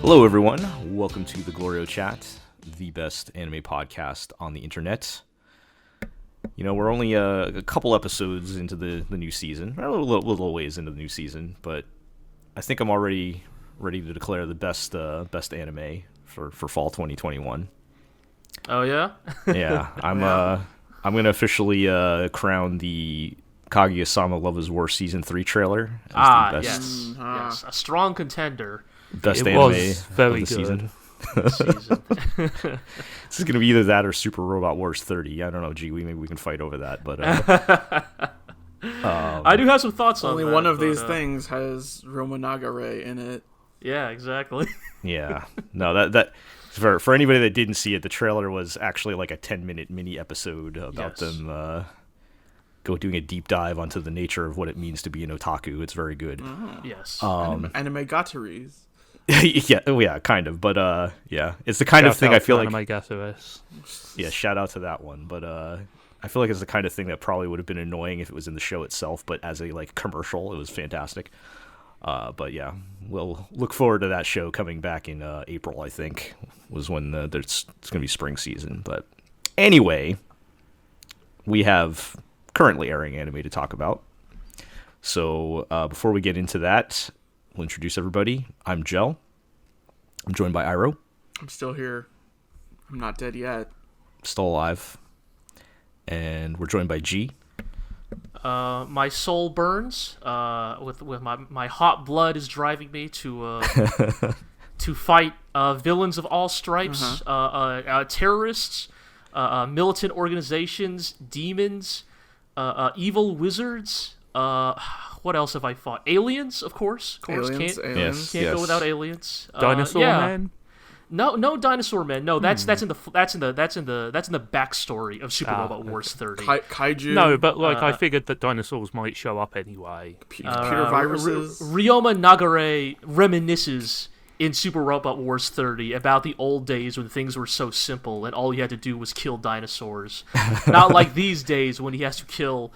Hello, everyone. Welcome to the GLORIO Chat, the best anime podcast on the internet. You know, we're only a couple episodes into the new season, a little ways into the new season, but I think I'm already ready to declare the best anime for fall 2021. Oh yeah? Yeah, I'm gonna officially crown the Kaguya-sama Love Is War Season 3 trailer as the best. Yes, a strong contender. Best it anime was very of the good. season. Season. This is going to be either that or Super Robot Wars 30. I don't know, maybe we can fight over that. But I do have some thoughts on Only that. one of these things has Romanagare in it. Yeah, exactly. yeah, no, that for anybody that didn't see it, the trailer was actually like a 10-minute mini episode about them doing a deep dive onto the nature of what it means to be an otaku. It's very good. Yes. Anime Gataris. yeah, kind of, but yeah, it's the kind of thing I feel like. Yeah, shout out to that one, but I feel like it's the kind of thing that probably would have been annoying if it was in the show itself, but as a like commercial, it was fantastic. But yeah, we'll look forward to that show coming back in April. I think was when it's going to be spring season. But anyway, we have currently airing anime to talk about. So before we get into that, we'll introduce everybody. I'm Jel. I'm joined by Iro. I'm still here. I'm not dead yet. Still alive. And we're joined by G. My soul burns. With my hot blood is driving me to to fight villains of all stripes, terrorists, militant organizations, demons, evil wizards. What else have I fought? Aliens, of course. Aliens. Can't go without aliens. Dinosaur Man. No dinosaur men. No, that's in the backstory of Super Robot Wars 30. Kaiju. No, but I figured that dinosaurs might show up anyway. Computer viruses. Ryoma Nagare reminisces in Super Robot Wars 30 about the old days when things were so simple and all you had to do was kill dinosaurs. Not like these days when he has to kill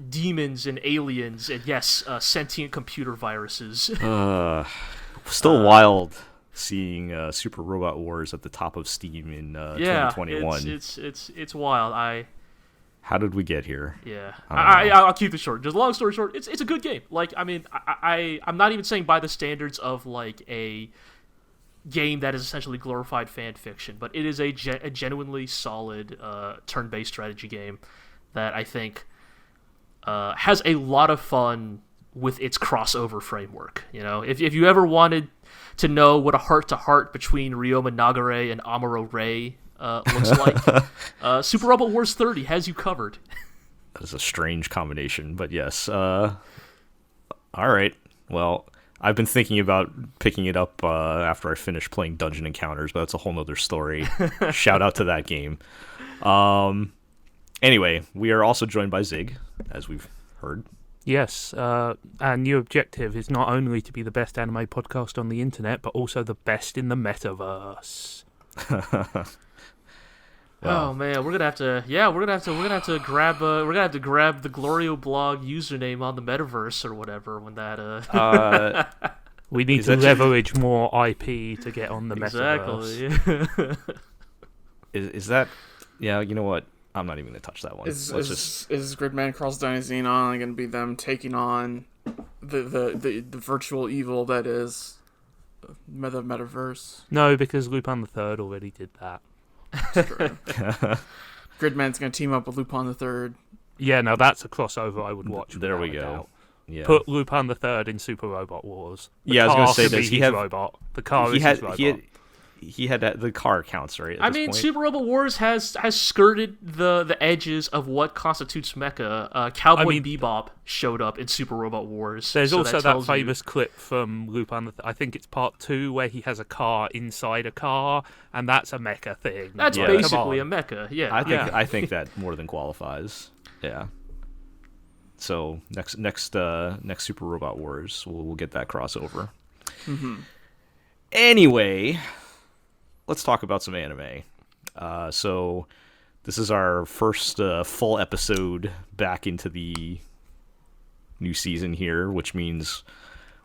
demons and aliens and yes, sentient computer viruses. Still wild seeing Super Robot Wars at the top of Steam in 2021. It's wild. How did we get here? Yeah, I'll keep it short. Just long story short, it's a good game. Like, I mean, I'm not even saying by the standards of like a game that is essentially glorified fan fiction, but it is a genuinely solid turn-based strategy game that I think has a lot of fun with its crossover framework. You know, if you ever wanted to know what a heart-to-heart between Ryoma Nagare and Amuro Ray looks like, Super Robot Wars 30 has you covered. That is a strange combination, but yes. All right. Well, I've been thinking about picking it up after I finish playing Dungeon Encounters, but that's a whole nother story. Shout out to that game. Anyway, we are also joined by Zig, as we've heard. Yes, our new objective is not only to be the best anime podcast on the internet, but also the best in the metaverse. Oh man, we're gonna have to grab the GLORIO blog username on the metaverse or whatever when that. We need to leverage more IP to get on the metaverse. Exactly. Is that? Yeah, you know what? I'm not even going to touch that one. Is Gridman Cross Dynasty going to be them taking on the virtual evil that is the metaverse? No, because Lupin III already did that. That's true. Gridman's going to team up with Lupin III. Yeah, now that's a crossover I would watch. There we go. Yeah. Put Lupin III in Super Robot Wars. I was going to say, does he have robot? The car is his robot. He had the car counts, right? I mean, Super Robot Wars has skirted the edges of what constitutes mecha. Cowboy Bebop showed up in Super Robot Wars. There's also that famous clip from Lupin. I think it's part 2 where he has a car inside a car, and that's a mecha thing. That's basically a mecha. Yeah, I think that more than qualifies. Yeah. So next Super Robot Wars, we'll get that crossover. Mm-hmm. Anyway, let's talk about some anime. So this is our first full episode back into the new season here, which means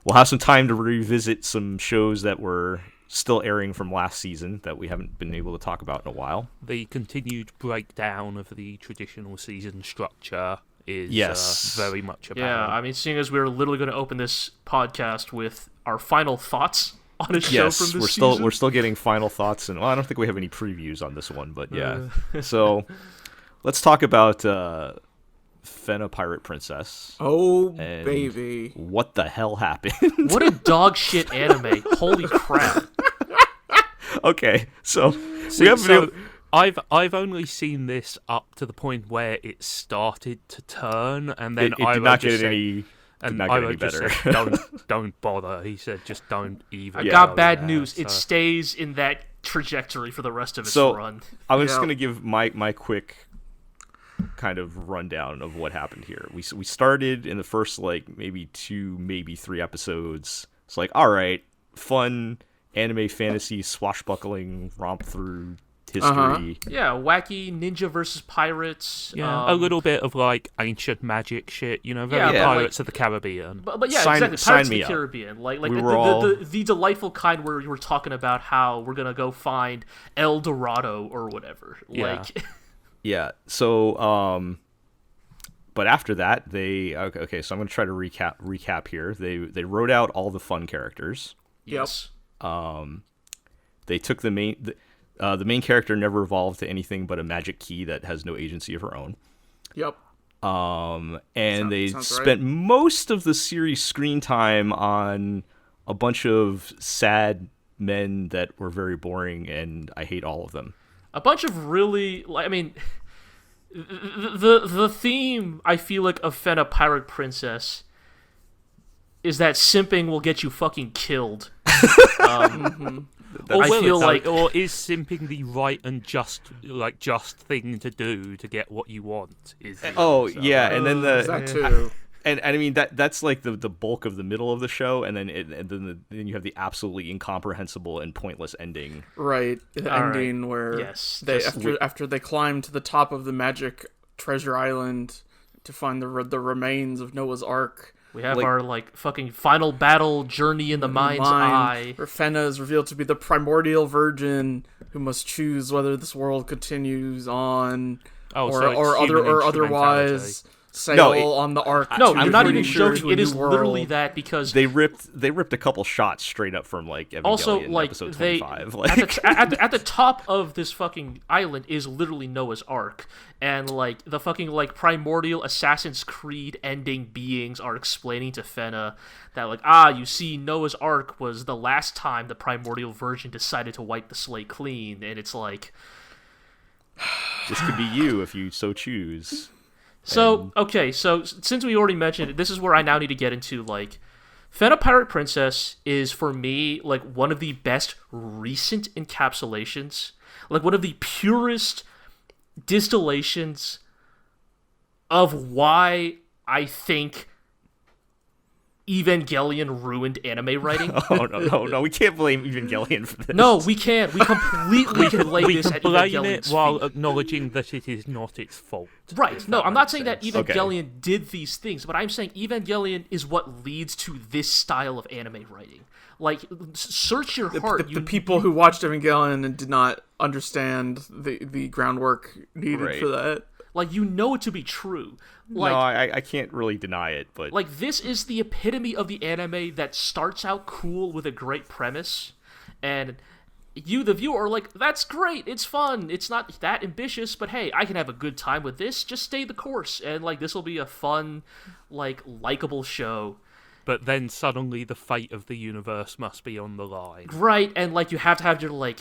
we'll have some time to revisit some shows that were still airing from last season that we haven't been able to talk about in a while. The continued breakdown of the traditional season structure is very much apparent. Yeah, I mean, seeing as we're literally going to open this podcast with our final thoughts on a show from this season. We're still getting final thoughts, and I don't think we have any previews on this one, but yeah. So let's talk about Fena Pirate Princess. Oh, baby. What the hell happened? What a dog shit anime. Holy crap. Okay, so I've only seen this up to the point where it started to turn, and then it did not get any better. Said, don't bother. He said, just don't even. I got bad news. So. It stays in that trajectory for the rest of its run. I'm just gonna give my quick kind of rundown of what happened here. We started in the first maybe 2, maybe 3 episodes. It's like, all right, fun anime fantasy swashbuckling romp through history. Yeah, wacky ninja versus pirates. Yeah, a little bit of ancient magic shit, very Pirates of the Caribbean. But yeah, exactly. Pirates of the Caribbean. The delightful kind where you were talking about how we're gonna go find El Dorado or whatever. Yeah. So, but after that, so I'm going to try to recap here. They wrote out all the fun characters. Yes. They took the main character never evolved to anything but a magic key that has no agency of her own. Yep. And they spent most of the series screen time on a bunch of sad men that were very boring, and I hate all of them. A bunch of really, the theme, I feel like, of Fena Pirate Princess is that simping will get you fucking killed. Or is simping the right and just thing to do to get what you want? And then that too. And I mean that's like the bulk of the middle of the show, and then you have the absolutely incomprehensible and pointless ending. Right, the ending where after they climb to the top of the magic treasure island to find the remains of Noah's Ark. We have our fucking final battle journey in the mind's eye. Where Fena is revealed to be the primordial virgin who must choose whether this world continues on or otherwise sail on the Ark. No, I'm not even joking. It is literally that, because they ripped a couple shots straight up from Evangelion episode 25. At the top of this fucking island is literally Noah's Ark, and the fucking primordial Assassin's Creed ending beings are explaining to Fena that you see, Noah's Ark was the last time the primordial virgin decided to wipe the slate clean, and it's this could be you if you so choose. So since we already mentioned it, this is where I now need to get into, Fena Pirate Princess is, for me, one of the best recent encapsulations, one of the purest distillations of why I think Evangelion ruined anime writing. No, we can't blame Evangelion for this. No, we can't. We completely can lay this at Evangelion's feet, while acknowledging that it is not its fault. Right. No, I'm not saying that Evangelion did these things, but I'm saying Evangelion is what leads to this style of anime writing. Search your heart. The people who watched Evangelion and did not understand the groundwork needed for that. It to be true. No, I can't really deny it, but this is the epitome of the anime that starts out cool with a great premise, and you, the viewer, are that's great, it's fun, it's not that ambitious, but hey, I can have a good time with this, just stay the course, and this will be a fun, likable show. But then suddenly the fate of the universe must be on the line. Right, and you have to have your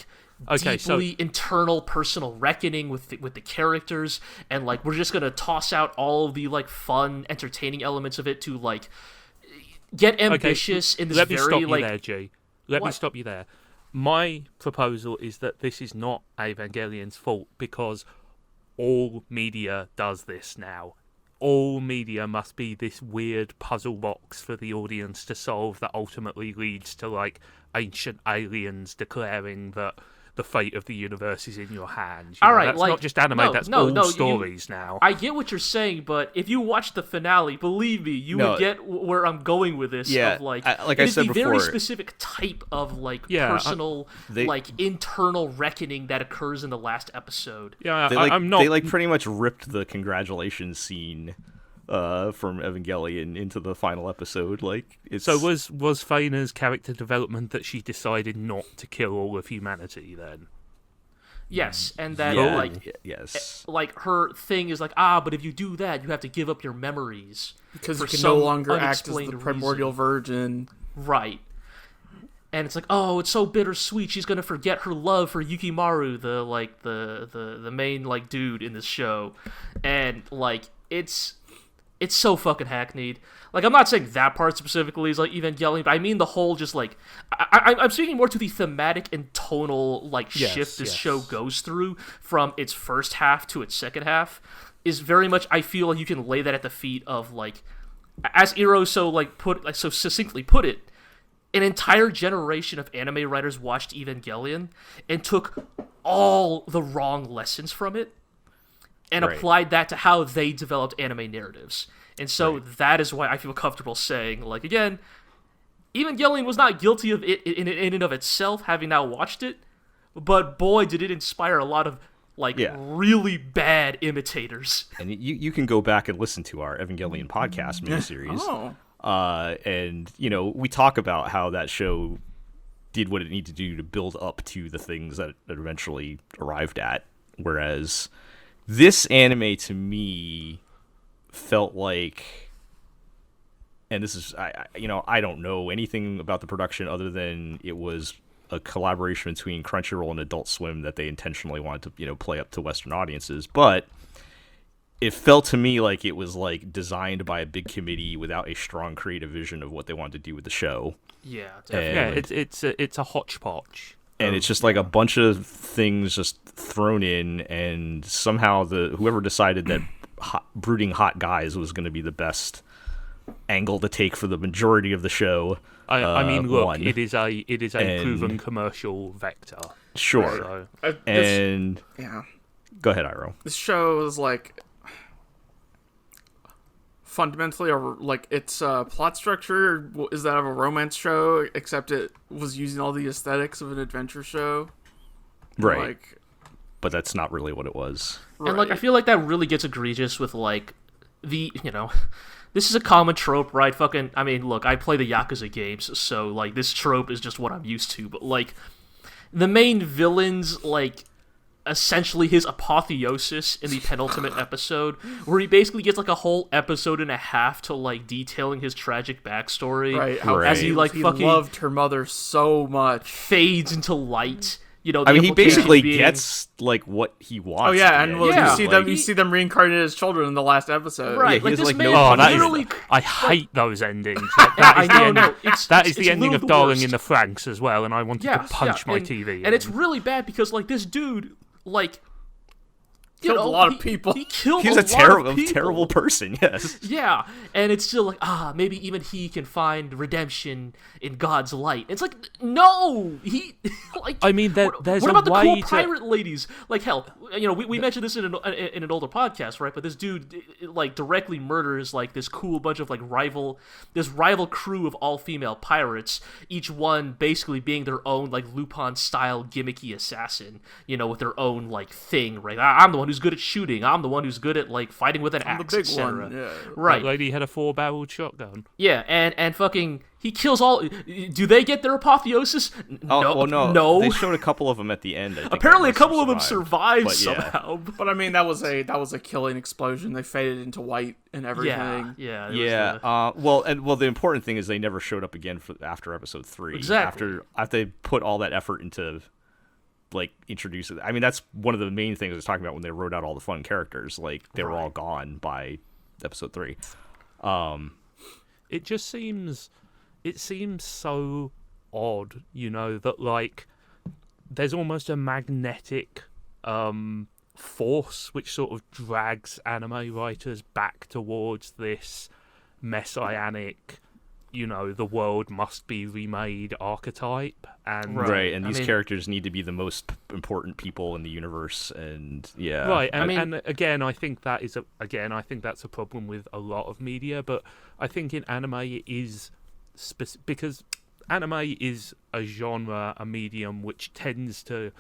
deeply internal personal reckoning with the characters, and we're just gonna toss out all of the fun, entertaining elements of it to get ambitious in this Let me stop you there, G. Let me stop you there. My proposal is that this is not Evangelion's fault, because all media does this now. All media must be this weird puzzle box for the audience to solve that ultimately leads to ancient aliens declaring that the fate of the universe is in your hands. All right, that's like, not just anime. That's all stories now. I get what you're saying, but if you watch the finale, believe me, you would get where I'm going with this. Yeah, of like I said before, very specific type of personal, internal reckoning that occurs in the last episode. Yeah, I'm not. They pretty much ripped the congratulations scene from Evangelion into the final episode. So was Fena's character development that she decided not to kill all of humanity then? Yes, and that yes, her thing is but if you do that, you have to give up your memories because you can no longer act as the primordial virgin, right? And it's it's so bittersweet. She's gonna forget her love for Yukimaru, the main dude in this show, and it's so fucking hackneyed. I'm not saying that part specifically is Evangelion, but I mean the whole just I'm speaking more to the thematic and tonal shift this show goes through from its first half to its second half is very much, I feel like you can lay that at the feet of as Iro so succinctly put it, an entire generation of anime writers watched Evangelion and took all the wrong lessons from it and applied that to how they developed anime narratives. And so that is why I feel comfortable saying, again, Evangelion was not guilty of it in and of itself, having now watched it, but boy, did it inspire a lot of, really bad imitators. And you can go back and listen to our Evangelion podcast miniseries. And, we talk about how that show did what it needed to do to build up to the things that it eventually arrived at, whereas this anime to me felt like, and this is I don't know anything about the production other than it was a collaboration between Crunchyroll and Adult Swim that they intentionally wanted to play up to Western audiences, but it felt to me like it was designed by a big committee without a strong creative vision of what they wanted to do with the show. Yeah, definitely. It's a hodgepodge. And it's just a bunch of things just thrown in, and somehow whoever decided that brooding hot guys was going to be the best angle to take for the majority of the show. I mean, look, won. It is a proven commercial vector. Sure. So. Go ahead, Iro. This show is fundamentally its plot structure is that of a romance show, except it was using all the aesthetics of an adventure show, right? But that's not really what it was. And I feel like that really gets egregious with the this is a common trope, right? I mean, look, I play the Yakuza games, so this trope is just what I'm used to. But the main villain's essentially his apotheosis in the penultimate episode, where he basically gets a whole episode and a half to detailing his tragic backstory, right? As he fucking loved her mother so much, fades into light. He basically gets what he wants. Oh yeah, and you see them reincarnated as children in the last episode. Right, yeah, this man I hate those endings. That is the ending of Darling in the Franxx as well, and I wanted to punch my TV. And it's really bad because this dude killed a lot of people. He's a terrible person, yes. Yeah, and it's still maybe even he can find redemption in God's light. It's no! I mean, there's what about a the way cool pirate ladies? Hell, we mentioned this in an older podcast, right? But this dude, directly murders, this cool bunch of, this rival crew of all-female pirates, each one basically being their own, Lupin-style gimmicky assassin, with their own, thing, right? I'm the one who's good at shooting. I'm the one who's good at fighting with an axe, the big etc. one. Yeah. Right. That lady had a 4-barreled shotgun. Yeah, and fucking he kills all. Do they get their apotheosis? No. They showed a couple of them at the end. Apparently, a couple of them survived somehow. But I mean, that was a killing explosion. They faded into white and everything. Yeah. Well, the important thing is they never showed up again after episode 3. Exactly. After they put all that effort into introduce it. I mean, that's one of the main things I was talking about when they wrote out all the fun characters. They were all gone by episode 3. It just seems so odd, that there's almost a magnetic force which sort of drags anime writers back towards this messianic the world must be remade archetype, and and these characters need to be the most important people in the universe, and and again, I think that's a problem with a lot of media, but I think in anime it is because anime is a genre, a medium which tends to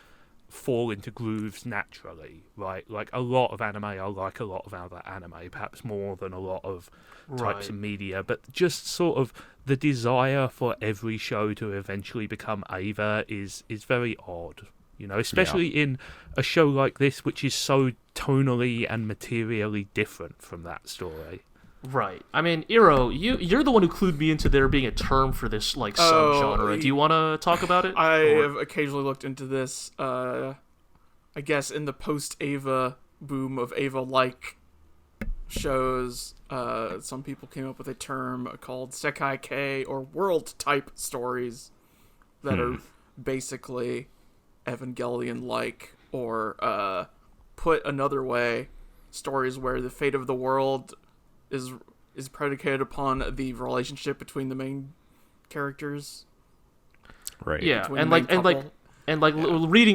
fall into grooves naturally, right? Like a lot of anime are like a lot of other anime, perhaps more than a lot of types of media, but just sort of the desire for every show to eventually become Eva is very odd, especially in a show like this, which is so tonally and materially different from that story. Right. I mean, Iro, you're the one who clued me into there being a term for this subgenre. Do you want to talk about it? I have occasionally looked into this. I guess in the post-Eva boom of Eva-like shows, some people came up with a term called Sekai-kei, or world-type stories that are basically Evangelion-like, or put another way, stories where the fate of the world is predicated upon the relationship between the main characters. Right. Yeah, reading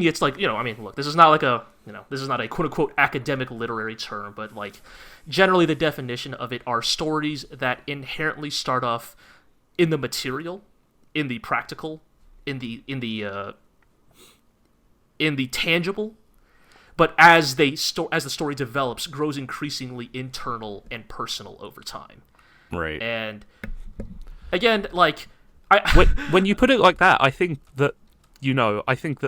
it's like, look, this is not like this is not a quote unquote academic literary term, but like generally the definition of it are stories that inherently start off in the material, in the practical, in the tangible, but as the story develops, grows increasingly internal and personal over time. Right. And again, like when you put it like that, I think that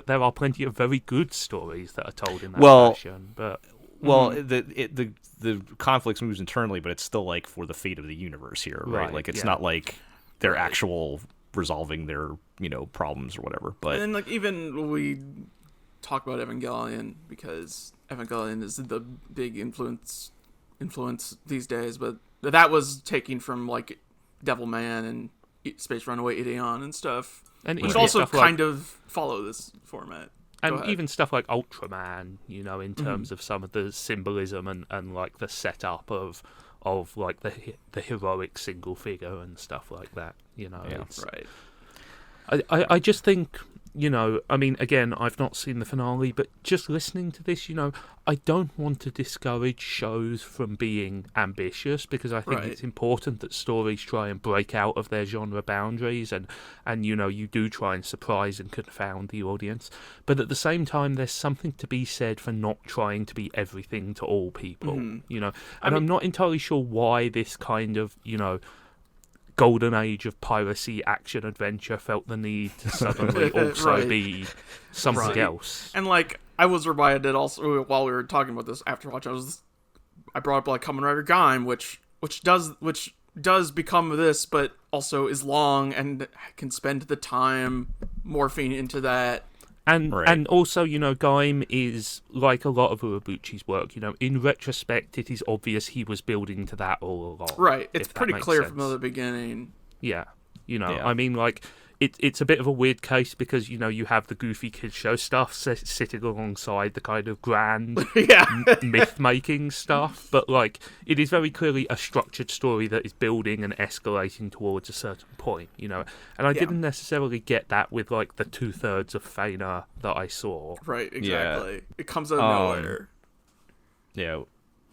there are plenty of very good stories that are told in that fashion. But the conflicts moves internally, but it's still like for the fate of the universe here, right? Like it's not like they're actual resolving their problems or whatever. But and like even we talk about Evangelion because Evangelion is the big influence these days, but that was taken from like Devilman and Space Runaway Ideon and stuff, and which also kind of follow this format. And even stuff like Ultraman, in terms of some of the symbolism and like the setup of like the heroic single figure and stuff like that. Right. I just think, again, I've not seen the finale, but just listening to this, I don't want to discourage shows from being ambitious, because I think it's important that stories try and break out of their genre boundaries and you do try and surprise and confound the audience. But at the same time, there's something to be said for not trying to be everything to all people, I'm not entirely sure why this kind of, golden age of piracy action adventure felt the need to suddenly also be something else. And like I was reminded also while we were talking about this after watch, I brought up like Kamen Rider Gaim, which does become this, but also is long and can spend the time morphing into that. And also, Gaim is, like a lot of Uebuchi's work, in retrospect, it is obvious he was building to that all along. Right, it's pretty clear from the beginning. Yeah, I mean, like, it's a bit of a weird case because, you have the goofy kid show stuff sitting alongside the kind of grand myth-making stuff, but, like, it is very clearly a structured story that is building and escalating towards a certain point, And I didn't necessarily get that with, like, the 2/3 of Fena that I saw. Right, exactly. Yeah. It comes out of nowhere. Yeah,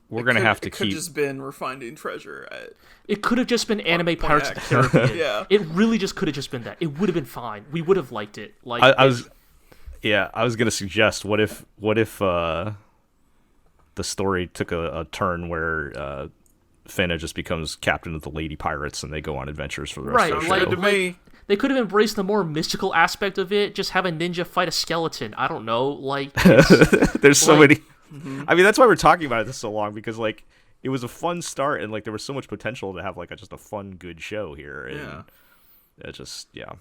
we're going to have to keep... It could have just been we're finding treasure at... It could have just been anime Pirates of the Caribbean. Yeah. It really just could have just been that. It would have been fine. We would have liked it. Like I was going to suggest, what if the story took a turn where Fena just becomes captain of the Lady Pirates and they go on adventures for the rest of the show. Like, they could have embraced the more mystical aspect of it, just have a ninja fight a skeleton. I don't know, like... There's so many... Mm-hmm. I mean, that's why we're talking about this so long, because like it was a fun start and like there was so much potential to have like just a fun, good show here. And it just Yep.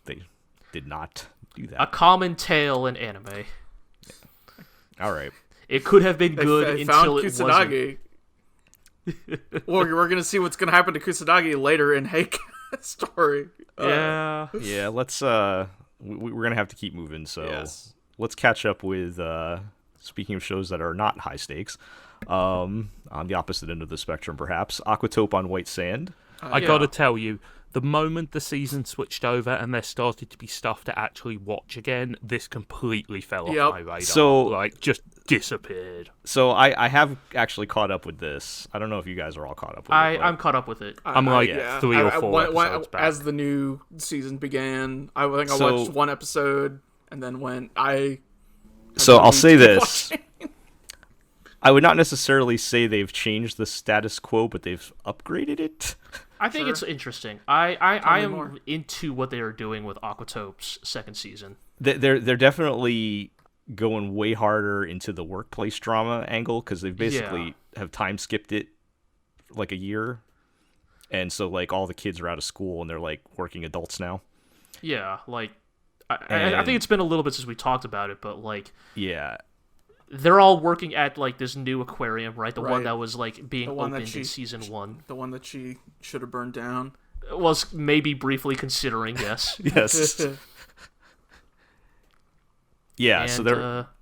They did not do that. A common tale in anime. Yeah. All right. It could have been good until it Kusanagi. wasn't. Well, we're gonna see what's gonna happen to Kusanagi later in Heike Story. Yeah. Let's we're gonna have to keep moving. So let's catch up with. Speaking of shows that are not high stakes, on the opposite end of the spectrum, perhaps, Aquatope on White Sand. I gotta tell you, The moment the season switched over and there started to be stuff to actually watch again, this completely fell off my radar. So, like, just disappeared. So I have actually caught up with this. I don't know if you guys are all caught up with it. I'm caught up with it. I'm like 3 or 4 episodes back. As the new season began, I think I watched one episode and then went, So I'll say this. I would not necessarily say they've changed the status quo, but they've upgraded it. I think it's interesting. I am into what they are doing with Aquatope's second season. They're definitely going way harder into the workplace drama angle, because they've basically have time skipped it like a year, and so like all the kids are out of school and they're like working adults now. Yeah, like I think it's been a little bit since we talked about it, but like they're all working at like this new aquarium, right? The one that was like being opened in season 1. The one that she should have burned down. Was maybe briefly considering, yes. Yes. Yeah, and, so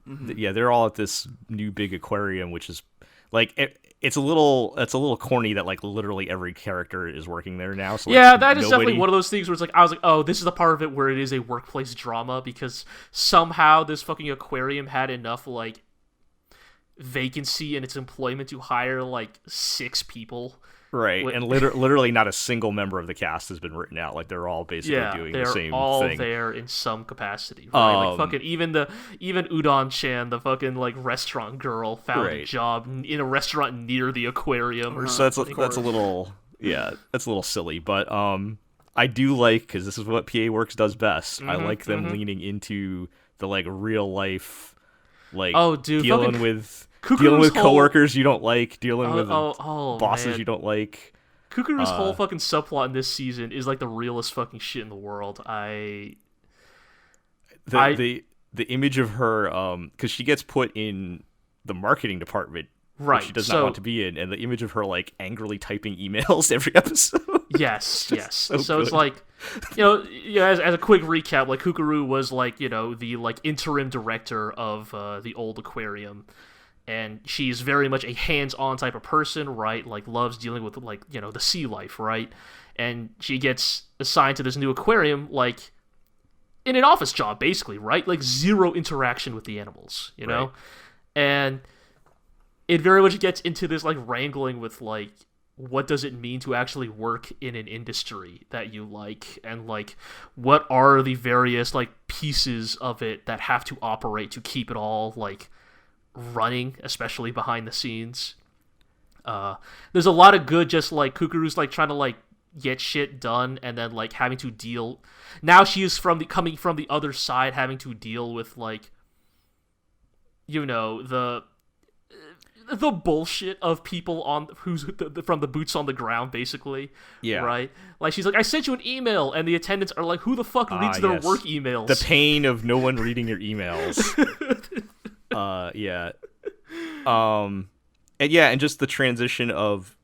they're all at this new big aquarium, which is like it's a little corny that like literally every character is working there now. So, like, that is definitely one of those things where it's like I was like, oh, this is the part of it where it is a workplace drama, because somehow this fucking aquarium had enough like vacancy in its employment to hire like 6 people. Right, and literally not a single member of the cast has been written out. Like they're all basically doing the same thing. They're all there in some capacity. Right? Like fucking even Udon-chan, the fucking like restaurant girl, found a job in a restaurant near the aquarium. Or so that's a little that's a little silly, but I do like, because this is what PA Works does best. I like them leaning into the like real life, like dealing with coworkers you don't like, dealing with bosses you don't like. Kukuru's whole fucking subplot in this season is like the realest fucking shit in the world. The image of her, because she gets put in the marketing department, right? Which she does not want to be in, and the image of her like angrily typing emails every episode. Yes. So it's like, as a quick recap, like Kukuru was like the like interim director of the old aquarium. And she's very much a hands-on type of person, right? Like, loves dealing with, like, the sea life, right? And she gets assigned to this new aquarium, like, in an office job, basically, right? Like, 0 interaction with the animals, you know? And it very much gets into this, like, wrangling with, like, what does it mean to actually work in an industry that you like? And, like, what are the various, like, pieces of it that have to operate to keep it all, like, running, especially behind the scenes. There's a lot of good, just like Kukuru's like trying to like get shit done, and then like having to deal. Now she is coming from the other side, having to deal with like the bullshit of people from the boots on the ground, basically. Yeah. Right? Like, she's like, I sent you an email, and the attendants are like, who the fuck reads their work emails? The pain of no one reading your emails. And just the transition of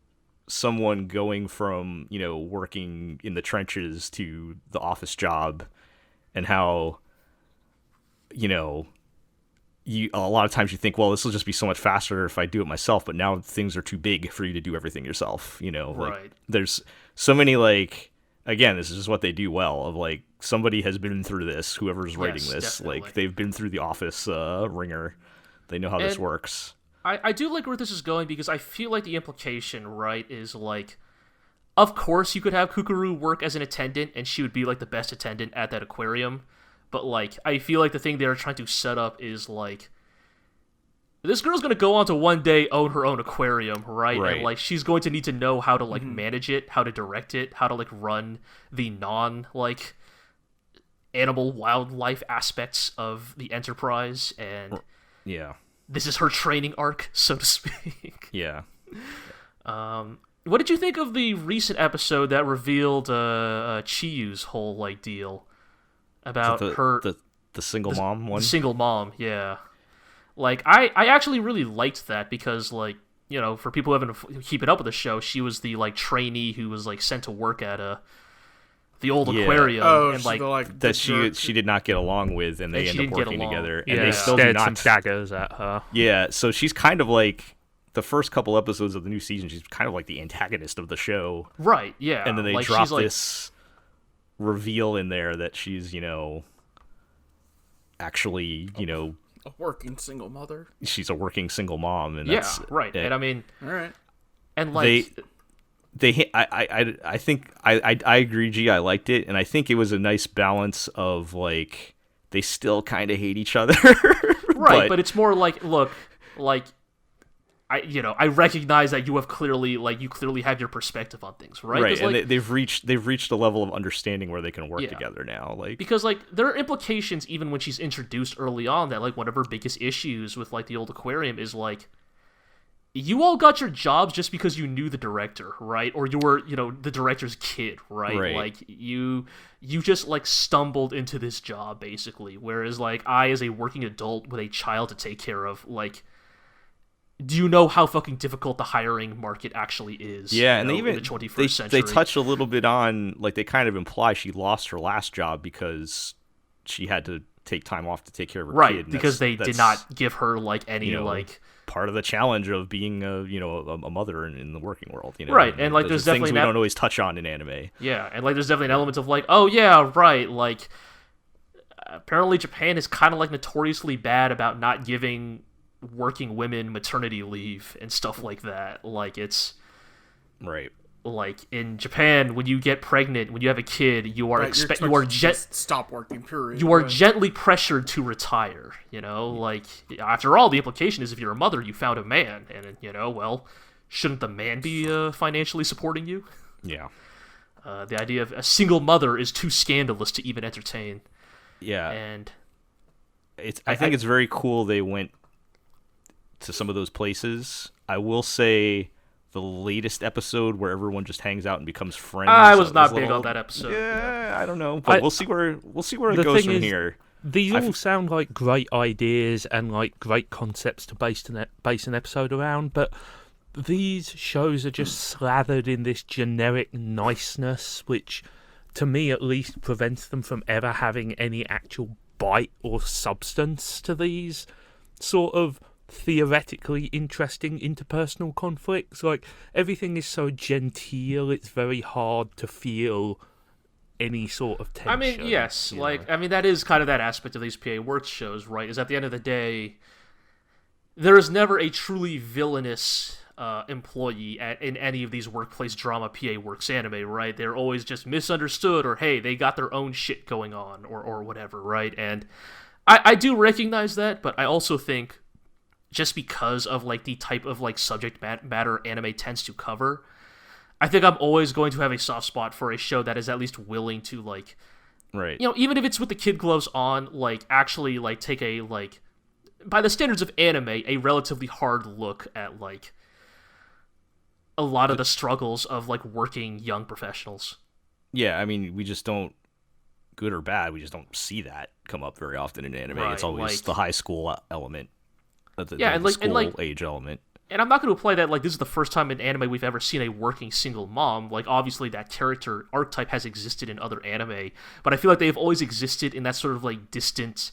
someone going from, working in the trenches to the office job, and how, a lot of times you think, well, this will just be so much faster if I do it myself, but now things are too big for you to do everything yourself, Right. There's so many, like, again, this is just what they do well, of, like, somebody has been through this, whoever's writing this, definitely. Like, they've been through the office ringer. They know how this works. I do like where this is going, because I feel like the implication, right, is like, of course you could have Kukuru work as an attendant, and she would be like the best attendant at that aquarium, but like, I feel like the thing they're trying to set up is like, this girl's going to go on to one day own her own aquarium, right? And like, she's going to need to know how to like manage it, how to direct it, how to like run the like animal wildlife aspects of the enterprise, and this is her training arc, so to speak. Yeah. What did you think of the recent episode that revealed Chiyu's whole like deal about the single mom one? The single mom, yeah. Like, I actually really liked that, because like, for people who haven't keeping up with the show, she was the like trainee who was like sent to work at the old aquarium, and like that she did not get along with, and they end up working together, and they still stared do not. Some daggers at her. Yeah, so she's kind of like, the first couple episodes of the new season, she's kind of like the antagonist of the show, right? Yeah, and then they like, drop this reveal in there that she's, actually, a working single mother. She's a working single mom, and yeah, right. And I mean, all right, and like I think I agree, G. I liked it, and I think it was a nice balance of like they still kind of hate each other, right? But it's more like, look, like I recognize that you clearly have your perspective on things, right? Right, and like, they've reached a level of understanding where they can work together now, like because like there are implications even when she's introduced early on that like one of her biggest issues with like the old aquarium is like, you all got your jobs just because you knew the director, right? Or you were, the director's kid, right? Like, you just, like, stumbled into this job, basically. Whereas, like, I, as a working adult with a child to take care of, like, do you know how fucking difficult the hiring market actually is? Yeah, and they even, in the 21st century? They touch a little bit on, like, they kind of imply she lost her last job because she had to take time off to take care of her kid. Right, because they did not give her, like, any, like... part of the challenge of being a mother in the working world, right? And like there's definitely things we don't always touch on in anime. Yeah, and like there's definitely an element of like, oh yeah, right, like apparently Japan is kind of like notoriously bad about not giving working women maternity leave and stuff like that. Like it's right. Like in Japan, when you get pregnant, when you have a kid, you are stop working. Period. You are gently pressured to retire. Like after all, the implication is if you're a mother, you found a man, and well, shouldn't the man be financially supporting you? Yeah. The idea of a single mother is too scandalous to even entertain. Yeah. And I think it's very cool they went to some of those places. I will say, the latest episode where everyone just hangs out and becomes friends. I was not big on that episode. Yeah, I don't know, but we'll see where it goes from here. These all sound like great ideas and like great concepts to base an episode around, but these shows are just slathered in this generic niceness, which, to me at least, prevents them from ever having any actual bite or substance to these sort of theoretically interesting interpersonal conflicts. Like, everything is so genteel, it's very hard to feel any sort of tension. I mean, yes, that is kind of that aspect of these PA Works shows, right? Is at the end of the day, there is never a truly villainous employee in any of these workplace drama PA Works anime, right? They're always just misunderstood, or hey, they got their own shit going on, or whatever, right? And I do recognize that, but I also think just because of like the type of like subject matter anime tends to cover, I think I'm always going to have a soft spot for a show that is at least willing to like, right? Even if it's with the kid gloves on, like actually like take a like, by the standards of anime, a relatively hard look at like a lot of the struggles of like working young professionals. Yeah, I mean, we just don't, good or bad, we just don't see that come up very often in anime. Right, it's always like, the high school element. The school age element. And I'm not going to imply that like this is the first time in anime we've ever seen a working single mom. Like obviously that character archetype has existed in other anime, but I feel like they've always existed in that sort of like distant,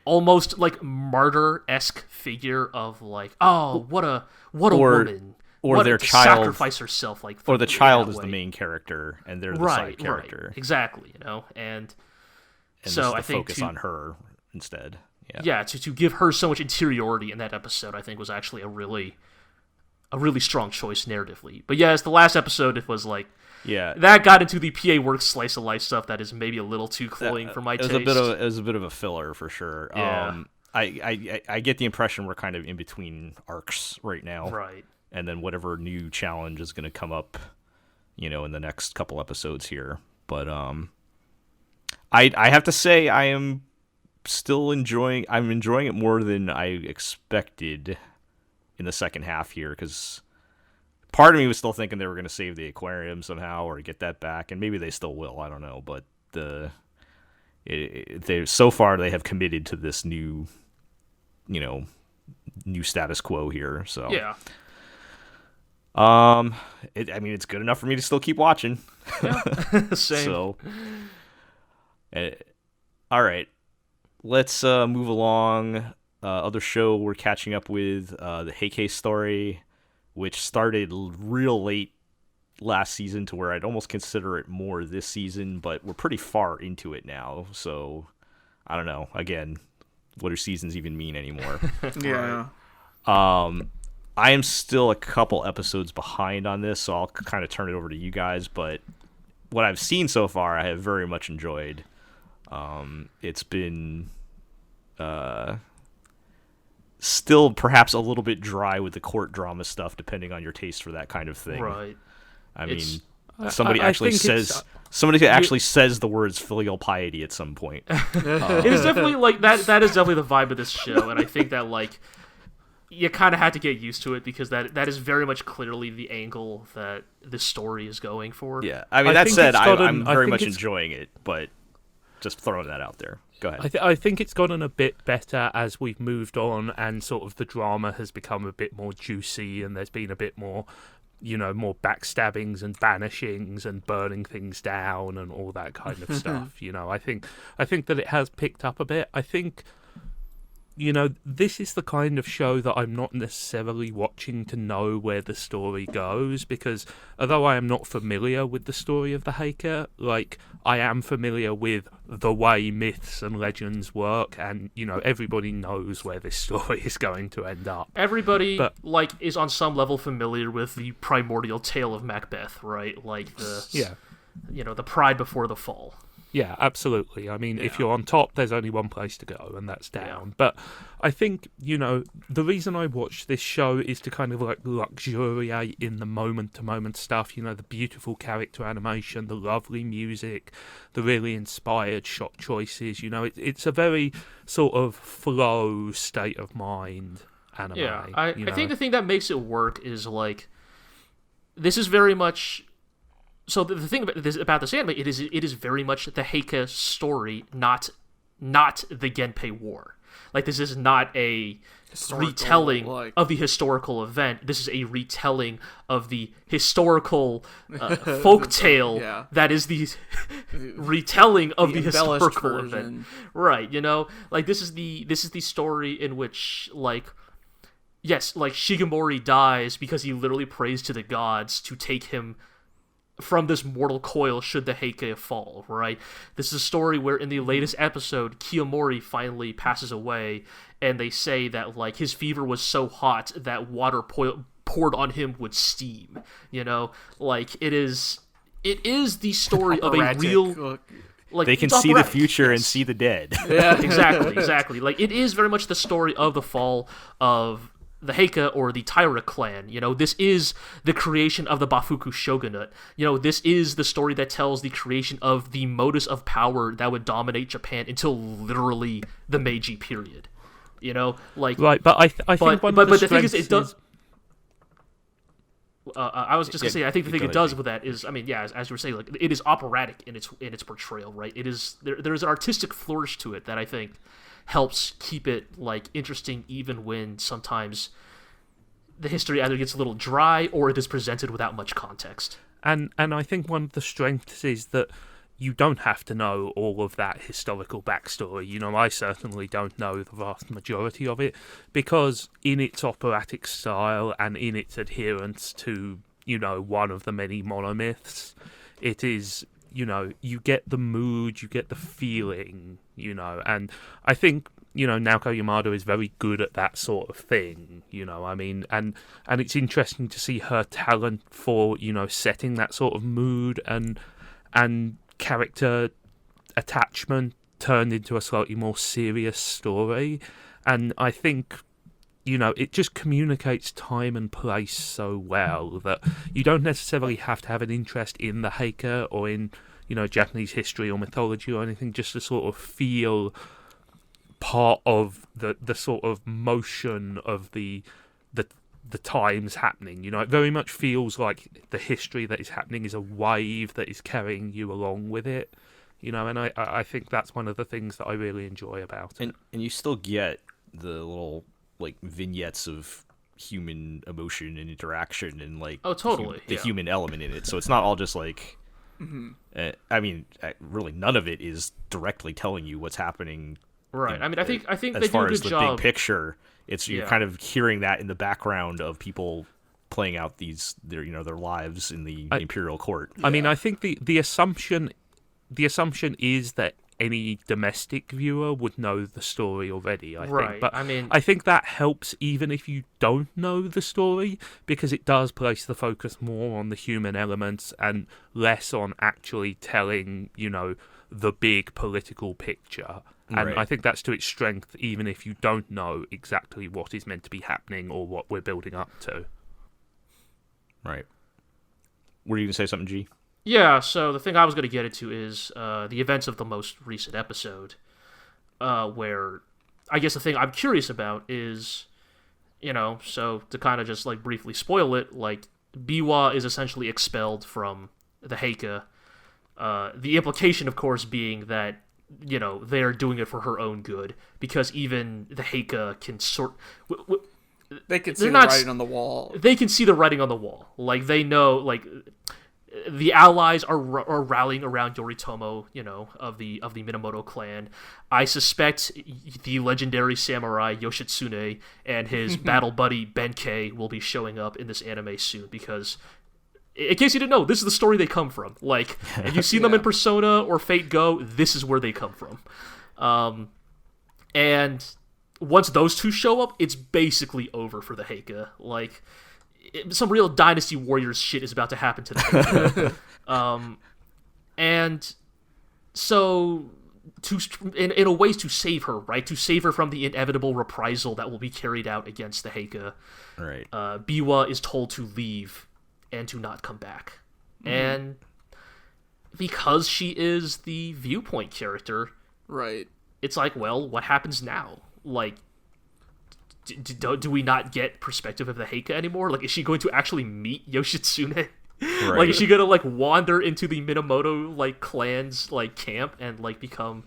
almost like martyr-esque figure of like, oh, what a woman. Or their child sacrifice herself, like, or the child is the main character and they're the side character. Right. Exactly, and so I think focus on her instead. Yeah, to give her so much interiority in that episode, I think was actually a really strong choice narratively. But yes, the last episode, it was like, that got into the PA Works slice of life stuff that is maybe a little too cloying for my taste. It was a bit of a filler for sure. Yeah. I get the impression we're kind of in between arcs right now, right? And then whatever new challenge is going to come up, in the next couple episodes here. But I have to say I'm enjoying it more than I expected in the second half here, because part of me was still thinking they were going to save the aquarium somehow or get that back, and maybe they still will, I don't know, but so far they have committed to this new status quo here, so yeah. It's good enough for me to still keep watching. Yeah. Same. So all right, let's move along. Other show we're catching up with, the Heike Story, which started real late last season to where I'd almost consider it more this season, but we're pretty far into it now, so I don't know. Again, what do seasons even mean anymore? Yeah. I am still a couple episodes behind on this, so I'll kind of turn it over to you guys, but what I've seen so far, I have very much enjoyed. It's been still perhaps a little bit dry with the court drama stuff, depending on your taste for that kind of thing. Right. I mean, somebody actually says the words filial piety at some point. It is definitely like that. That is definitely the vibe of this show, and I think that like you kind of had to get used to it because that is very much clearly the angle that this story is going for. Yeah, I mean, that said, I'm very much enjoying it, but just throwing that out there. Go ahead. I think it's gotten a bit better as we've moved on, and sort of the drama has become a bit more juicy, and there's been a bit more, more backstabbings and banishings and burning things down and all that kind of stuff. I think that it has picked up a bit. I think, this is the kind of show that I'm not necessarily watching to know where the story goes, because although I am not familiar with the story of the Heike, like, I am familiar with the way myths and legends work, and, everybody knows where this story is going to end up. Everybody, is on some level familiar with the primordial tale of Macbeth, right? Like, the pride before the fall. Yeah, absolutely. I mean, if you're on top, there's only one place to go, and that's down. Yeah. But I think, the reason I watch this show is to kind of like luxuriate in the moment-to-moment stuff, the beautiful character animation, the lovely music, the really inspired shot choices. It's a very sort of flow state of mind anime. Yeah, I think the thing that makes it work is, like, this is very much... So the thing about this anime, it is very much the Heike story, not the Genpei War. Like, this is not a retelling of the historical event. This is a retelling of the historical folktale that is the retelling of the historical version. Event. Right, like this is the story in which, like, yes, like Shigemori dies because he literally prays to the gods to take him from this mortal coil should the Heike fall, right? This is a story where in the latest episode, Kiyomori finally passes away, and they say that, like, his fever was so hot that water poured on him would steam, Like, it is the story of a real... Like, they can see the future and see the dead. Yeah, exactly. Like, it is very much the story of the fall of the Heike or the Taira clan. This is the creation of the Bafuku shogunate. This is the story that tells the creation of the modus of power that would dominate Japan until literally the Meiji period. Like, right, but I think one of the thing is, it does. I was just gonna say, I think the thing it does with that is, I mean, as you were saying, like, it is operatic in its portrayal, right? It is there is an artistic flourish to it that I think helps keep it, like, interesting, even when sometimes the history either gets a little dry or it is presented without much context. And I think one of the strengths is that you don't have to know all of that historical backstory. I certainly don't know the vast majority of it, because in its operatic style and in its adherence to, one of the many monomyths, it is, you get the mood, you get the feeling, and I think, Naoko Yamada is very good at that sort of thing, I mean, and it's interesting to see her talent for, setting that sort of mood and character attachment turned into a slightly more serious story. And I think, it just communicates time and place so well that you don't necessarily have to have an interest in the Heike or in, Japanese history or mythology or anything, just to sort of feel part of the sort of motion of the times happening. It very much feels like the history that is happening is a wave that is carrying you along with it. And I think that's one of the things that I really enjoy about it. And you still get the little, like, vignettes of human emotion and interaction and, like, totally the human element in it. So it's not all just like, I mean, really none of it is directly telling you what's happening. Right. I mean, I think as they far do a as good the job. big picture, you're kind of hearing that in the background of people playing out their lives in the imperial court. I mean, I think the assumption is that any domestic viewer would know the story already, I think. But I think that helps even if you don't know the story, because it does place the focus more on the human elements and less on actually telling, the big political picture. And I think that's to its strength, even if you don't know exactly what is meant to be happening or what we're building up to. Right. Were you going to say something, G? Yeah, so the thing I was going to get into is the events of the most recent episode, where I guess the thing I'm curious about is, so to kind of just like briefly spoil it, like Biwa is essentially expelled from the Heike. The implication, of course, being that, they're doing it for her own good, because even the Heike can they can see the writing on the wall. They can see the writing on the wall. Like, they know, like, the allies are rallying around Yoritomo, of the Minamoto clan. I suspect the legendary samurai Yoshitsune and his battle buddy Benkei will be showing up in this anime soon, because, in case you didn't know, this is the story they come from. Like, if you've seen them in Persona or Fate Go, this is where they come from. And once those two show up, it's basically over for the Heike. Like, some real Dynasty Warriors shit is about to happen to the Heike. And so, in a ways to save her, right? To save her from the inevitable reprisal that will be carried out against the Heike. Right. Biwa is told to leave and to not come back. Mm-hmm. And because she is the viewpoint character, right? It's like, well, what happens now? Like, do we not get perspective of the Heike anymore? Like, is she going to actually meet Yoshitsune? Right. Like, is she gonna like wander into the Minamoto like clan's like camp and like become?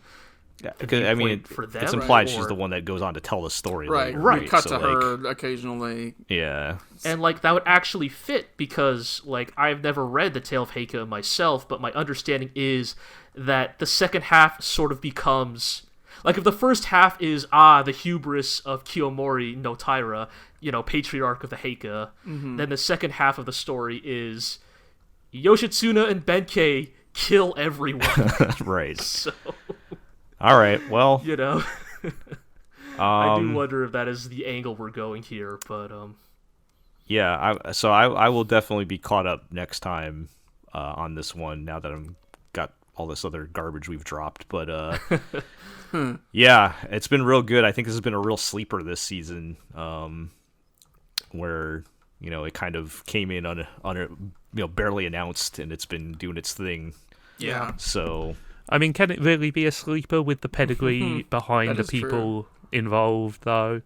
Yeah, because for them, it's implied she's the one that goes on to tell the story. Right, right. We cut to her occasionally. Yeah, and like that would actually fit, because like I've never read the Tale of Heike myself, but my understanding is that the second half sort of becomes. Like, if the first half is, the hubris of Kiyomori no Taira, patriarch of the Heike, then the second half of the story is Yoshitsune and Benkei kill everyone. Right. So, all right, well. I do wonder if that is the angle we're going here, but... Yeah, I will definitely be caught up next time on this one, now that I'm got all this other garbage we've dropped, but... Yeah, it's been real good. I think this has been a real sleeper this season, where it kind of came in on a barely announced, and it's been doing its thing. Yeah. So, I mean, can it really be a sleeper with the pedigree behind the people involved? Though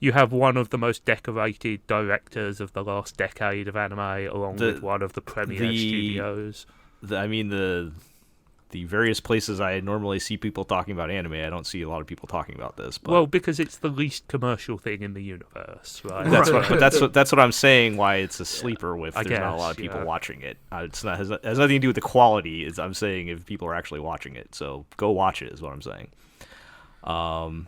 you have one of the most decorated directors of the last decade of anime, along with one of the premier studios. The various places I normally see people talking about anime, I don't see a lot of people talking about this. But... Well, because it's the least commercial thing in the universe, right? That's what I'm saying. Why it's a sleeper with there's not a lot of people watching it. It's not has nothing to do with the quality. I'm saying if people are actually watching it, so go watch it is what I'm saying. Well,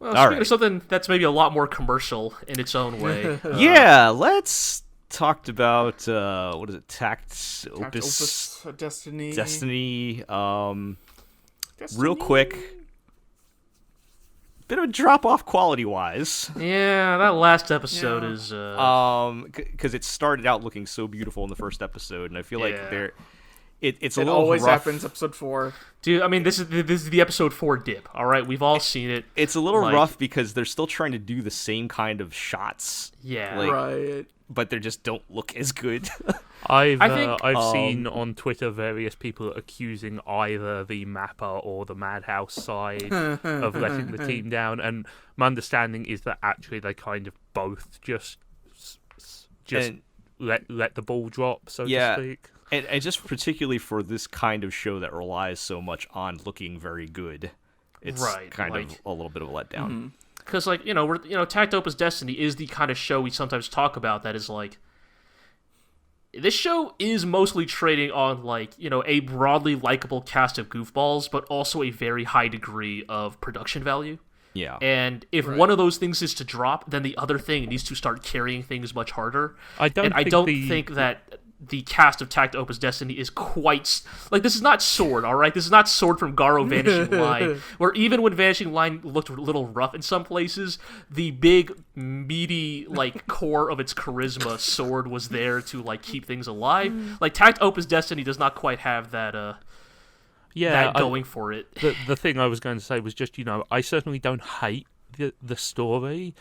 speaking of something that's maybe a lot more commercial in its own way. Let's. Talked about what is it? Takt, Opus, Destiny. Destiny. Real quick, bit of a drop off quality wise. Yeah, that last episode is because it started out looking so beautiful in the first episode, and I feel like it's a little always rough. Happens. Episode 4, dude. I mean, this is the episode 4 dip. All right, we've all seen it. It's a little rough because they're still trying to do the same kind of shots. Yeah, right. But they just don't look as good. I've seen on Twitter various people accusing either the Mappa or the Madhouse side of letting the team down, and my understanding is that actually they kind of both just let the ball drop, so to speak. And just particularly for this kind of show that relies so much on looking very good, it's kind of a little bit of a letdown. Mm-hmm. Because, like, Takt Opus Destiny is the kind of show we sometimes talk about that is, like... This show is mostly trading on, like, a broadly likable cast of goofballs, but also a very high degree of production value. Yeah. And if one of those things is to drop, then the other thing needs to start carrying things much harder. I don't think that the cast of Takt op.destiny is quite... Like, this is not Sword, alright? This is not Sword from Garo Vanishing Line, where even when Vanishing Line looked a little rough in some places, the big, meaty, like, core of its charisma, Sword, was there to, like, keep things alive. Like, Takt op.destiny does not quite have that, that going for it. The thing I was going to say was just, I certainly don't hate the story,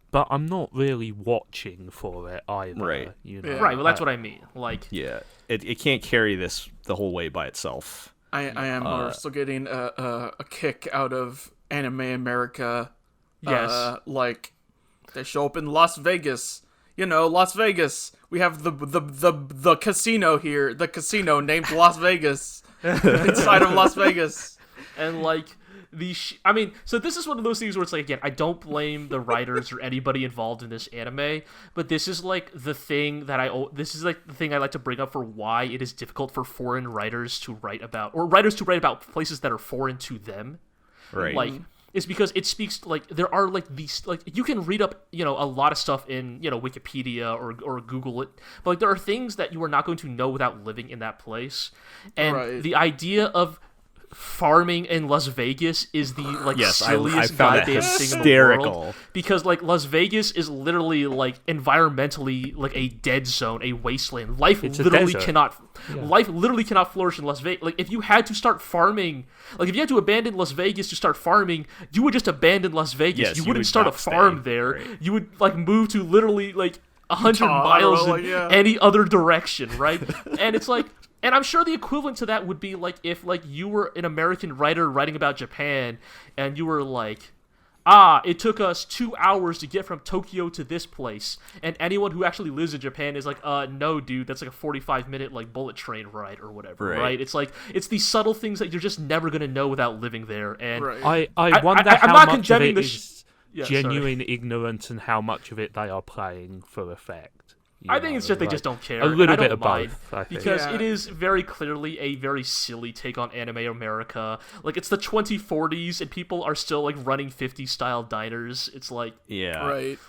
but I'm not really watching for it either. Right. Right, well, that's what I mean. Like, yeah, it can't carry this the whole way by itself. I am still getting a kick out of Anime America. Yes. Like, they show up in Las Vegas. Las Vegas. We have the casino here. The casino named Las Vegas. Inside of Las Vegas. And, like... so this is one of those things where it's like, again, I don't blame the writers or anybody involved in this anime, but this is like the thing that I like to bring up for why it is difficult for foreign writers to write about, or writers to write about places that are foreign to them. Right. Like, it's because it speaks, like, there are, like, these, like, you can read up, a lot of stuff in, Wikipedia or Google it, but, like, there are things that you are not going to know without living in that place. And the idea of farming in Las Vegas is the silliest goddamn thing in the world, because like Las Vegas is literally like environmentally like a dead zone, a wasteland. Life literally cannot flourish in Las Vegas. Like if you had to start farming, like if you had to abandon Las Vegas to start farming, you would just abandon Las Vegas. Yes, you wouldn't start a farm there. Right. You would like move to literally like 100 miles in any other direction, right? And it's like, and I'm sure the equivalent to that would be like if like you were an American writer writing about Japan and you were like, it took us 2 hours to get from Tokyo to this place, and anyone who actually lives in Japan is like, no dude, that's like a 45-minute like bullet train ride or whatever, right? It's like, it's these subtle things that you're just never gonna know without living there. And I wonder how much of it is genuine ignorance and how much of it they are playing for effect. I think it's just they just don't care. A little bit of mind, both, I think. Because it is very clearly a very silly take on Anime America. Like, it's the 2040s, and people are still, like, running 50s-style diners. It's like... Yeah. Right.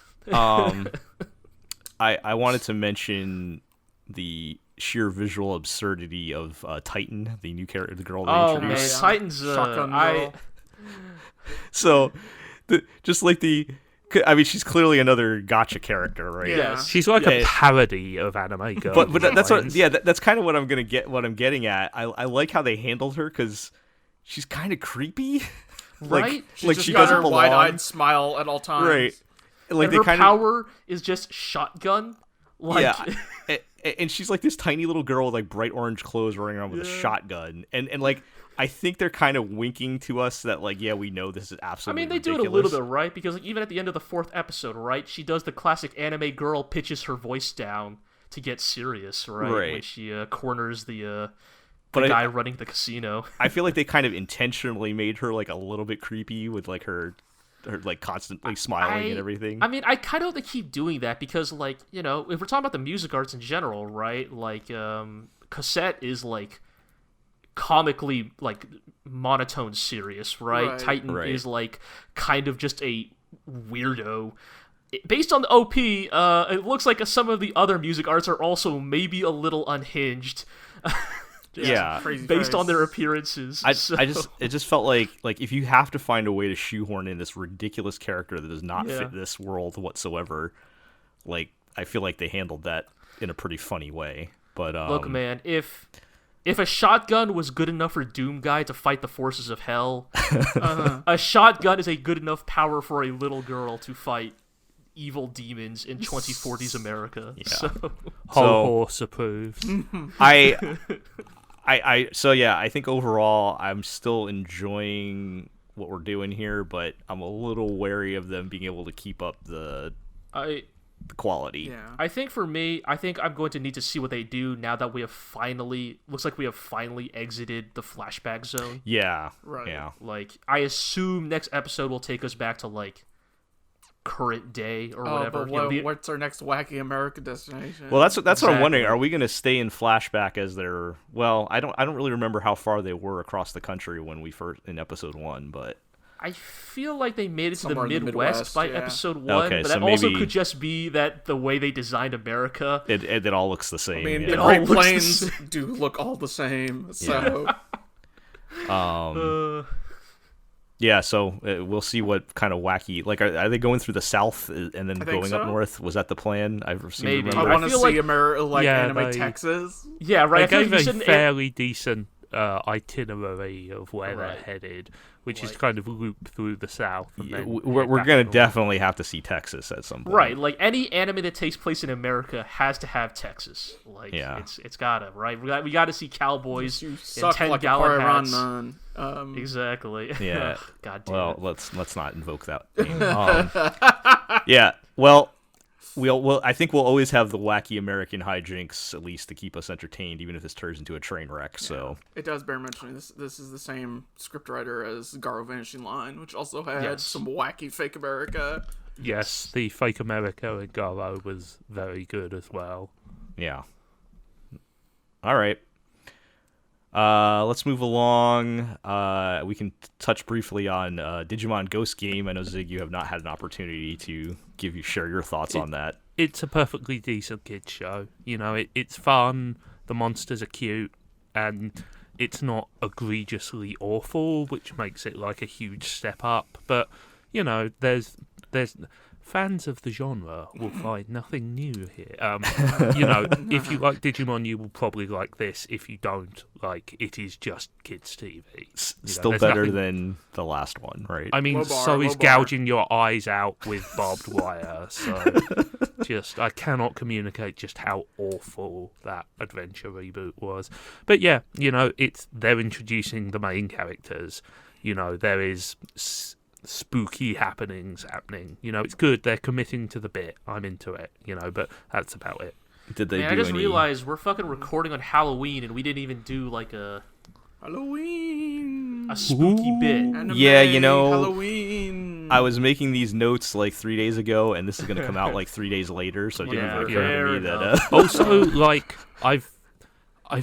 I wanted to mention the sheer visual absurdity of Titan, the new character, the girl they introduced. Oh, man, Titan's... Shotgun girl. So, just like the... I mean, she's clearly another gacha character, right? Yes. She's like a parody of anime girl. But that's what, that's kind of what I'm getting at. I like how they handled her because she's kind of creepy, right? Like she got doesn't her belong. wide-eyed smile at all times, right? Like and her power is just shotgun. Like... Yeah, and she's like this tiny little girl with like bright orange clothes running around with a shotgun, and like. I think they're kind of winking to us that, like, yeah, we know this is absolutely ridiculous. They do it a little bit, right? Because like, even at the end of the 4th episode, right, she does the classic anime girl pitches her voice down to get serious, right? When she corners the guy running the casino. I feel like they kind of intentionally made her, like, a little bit creepy with, like, her like, constantly smiling and everything. I mean, I kind of hope they keep doing that because, like, if we're talking about the music arts in general, right, like, Cassette is, like, comically like monotone serious, right? Titan is like kind of just a weirdo. Based on the OP, it looks like some of the other music arts are also maybe a little unhinged. Based on their appearances. It just felt like if you have to find a way to shoehorn in this ridiculous character that does not fit this world whatsoever, like I feel like they handled that in a pretty funny way. But look, man, if a shotgun was good enough for Doom Guy to fight the forces of hell, a shotgun is a good enough power for a little girl to fight evil demons in 2040s America. Yeah. So horse approves. I think overall I'm still enjoying what we're doing here, but I'm a little wary of them being able to keep up the quality. Yeah. I think for me, I'm going to need to see what they do now that we have finally exited the flashback zone. Yeah. Right. Yeah. Like, I assume next episode will take us back to, like, current day or whatever. But what's our next wacky America destination? Well, that's what I'm wondering. Are we going to stay in flashback as they're... Well, I don't really remember how far they were across the country when we first in episode 1, but I feel like they made it to the Somewhere in the Midwest by Midwest, yeah. episode 1, Okay, but so that also maybe- could just be that the way they designed America. It all looks the same. I mean, yeah. the all Great looks the Plains same. do look all the same. So Yeah, so we'll see what kind of wacky. Like, are they going through the South and then going so. up north? Was that the plan? I've seen. Maybe. I Remember. want to feel see like- anime they- Texas. Yeah, right. They I feel gave like you a shouldn't fairly decent itinerary of where Right. they're headed, which is Like- kind of loop through the South. And then We're head gonna back north. definitely have to see Texas at some point. Right, like any anime that takes place in America has to have Texas. Like, Yeah. it's gotta, right? We got to see cowboys You in suck like a 10-gallon hats. Ranman. Exactly. Yeah. God damn. Well, let's not invoke that name. Yeah. Well, I think we'll always have the wacky American hijinks at least to keep us entertained, even if this turns into a train wreck. So It does bear mentioning this is the same scriptwriter as Garo Vanishing Line, which also had Yes. some wacky fake America. Yes, the fake America in Garo was very good as well. yeah. All right. Let's move along. We can touch briefly on Digimon Ghost Game. I know, Zig, you have not had an opportunity to share your thoughts on that. It's a perfectly decent kids show. You know, it's fun. The monsters are cute, and it's not egregiously awful, which makes it like a huge step up. But you know, there's fans of the genre will find nothing new here. You know, if you like Digimon, you will probably like this. If you don't, like, it is just kids' TV. You know, Still there's better nothing- than the last one, right? I mean, Low bar, so low is bar. gouging your eyes out with barbed wire. So, I cannot communicate just how awful that adventure reboot was. But yeah, you know, they're introducing the main characters. You know, there is spooky happenings happening. You know, it's good. They're committing to the bit. I'm into it. You know, but that's about it. Did they Man, do I just any? realized we're fucking recording on Halloween and we didn't even do like a Halloween. spooky bit. Anime, Yeah, you know, Halloween. I was making these notes like 3 days ago, and this is going to come out like 3 days later, so it didn't Yeah, occur fair to me that. enough. Also, like, I've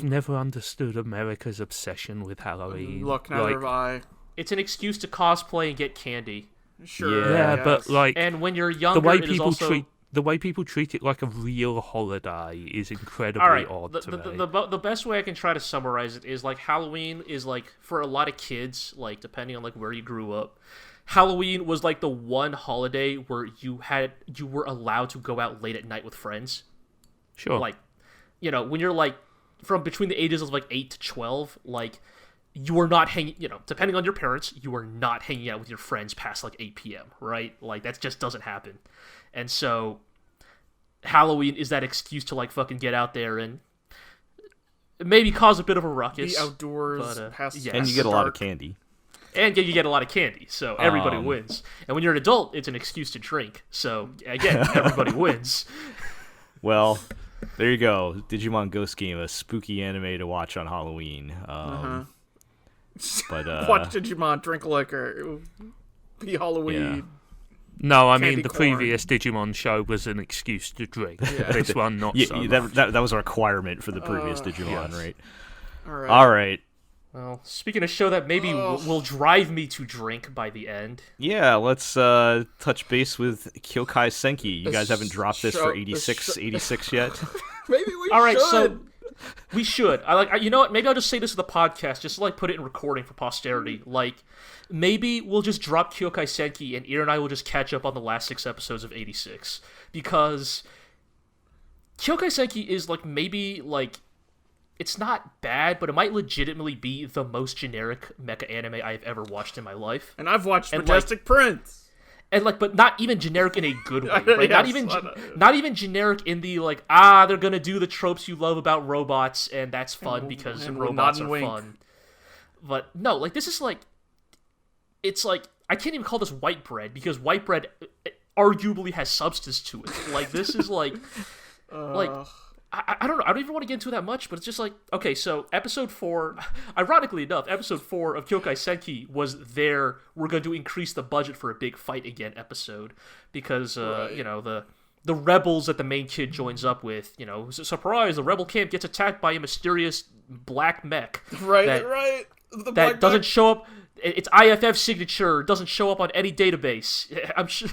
never understood America's obsession with Halloween. Look, neither like, have I. It's an excuse to cosplay and get candy. Sure. Yeah, yeah, but yes. like And when you're the younger, way it is people also... treat it like a real holiday is incredibly All right, odd the, to the, me. the best way I can try to summarize it is like Halloween is like for a lot of kids, like depending on like where you grew up, Halloween was like the one holiday where you were allowed to go out late at night with friends. Sure. Like, you know, when you're like from between the ages of like 8 to 12, like you are not hanging, you know, depending on your parents, you are not hanging out with your friends past like 8 p.m., right? Like that just doesn't happen. And so Halloween is that excuse to like fucking get out there and maybe cause a bit of a ruckus. Be outdoors, but, past yes. And you get a lot of candy. And you get a lot of candy, so everybody wins. And when you're an adult, it's an excuse to drink. So again, everybody wins. Well, there you go. Digimon Ghost Game, a spooky anime to watch on Halloween. But Watch Digimon, drink liquor, be Halloween. Yeah. No, I Candy mean the corn. previous Digimon show was an excuse to drink. This one, not so much. that was a requirement for the previous Digimon, yes. right? All All right. Well, speaking of show that maybe will drive me to drink by the end. Yeah, let's touch base with Kyoukai Senki. You guys haven't dropped this for show- 86 yet? Maybe we All right, should. so we should. You know what? Maybe I'll just say this to the podcast, just to like put it in recording for posterity. Like, maybe we'll just drop Kyoukai Senki, and Ear and I will just catch up on the last 6 episodes of 86, because Kyoukai Senki is like maybe like it's not bad, but it might legitimately be the most generic mecha anime I've ever watched in my life. And I've watched And, Majestic Prince. And like, but not even generic in a good way, right? Yes, Not even generic in the like, they're gonna do the tropes you love about robots, and that's fun because and robots nod and are wink. fun. But no, like this is like, it's like I can't even call this white bread because white bread arguably has substance to it. Like this is like, like. I don't know. I don't even want to get into that much, but it's just like, okay, so episode 4, ironically enough, episode 4 of Kyoukai Senki was we're going to increase the budget for a big fight again episode because, you know, the rebels that the main kid joins up with, you know, surprise, the rebel camp gets attacked by a mysterious black mech. Right. that The that black doesn't duck. show up, its IFF signature doesn't show up on any database. I'm sure.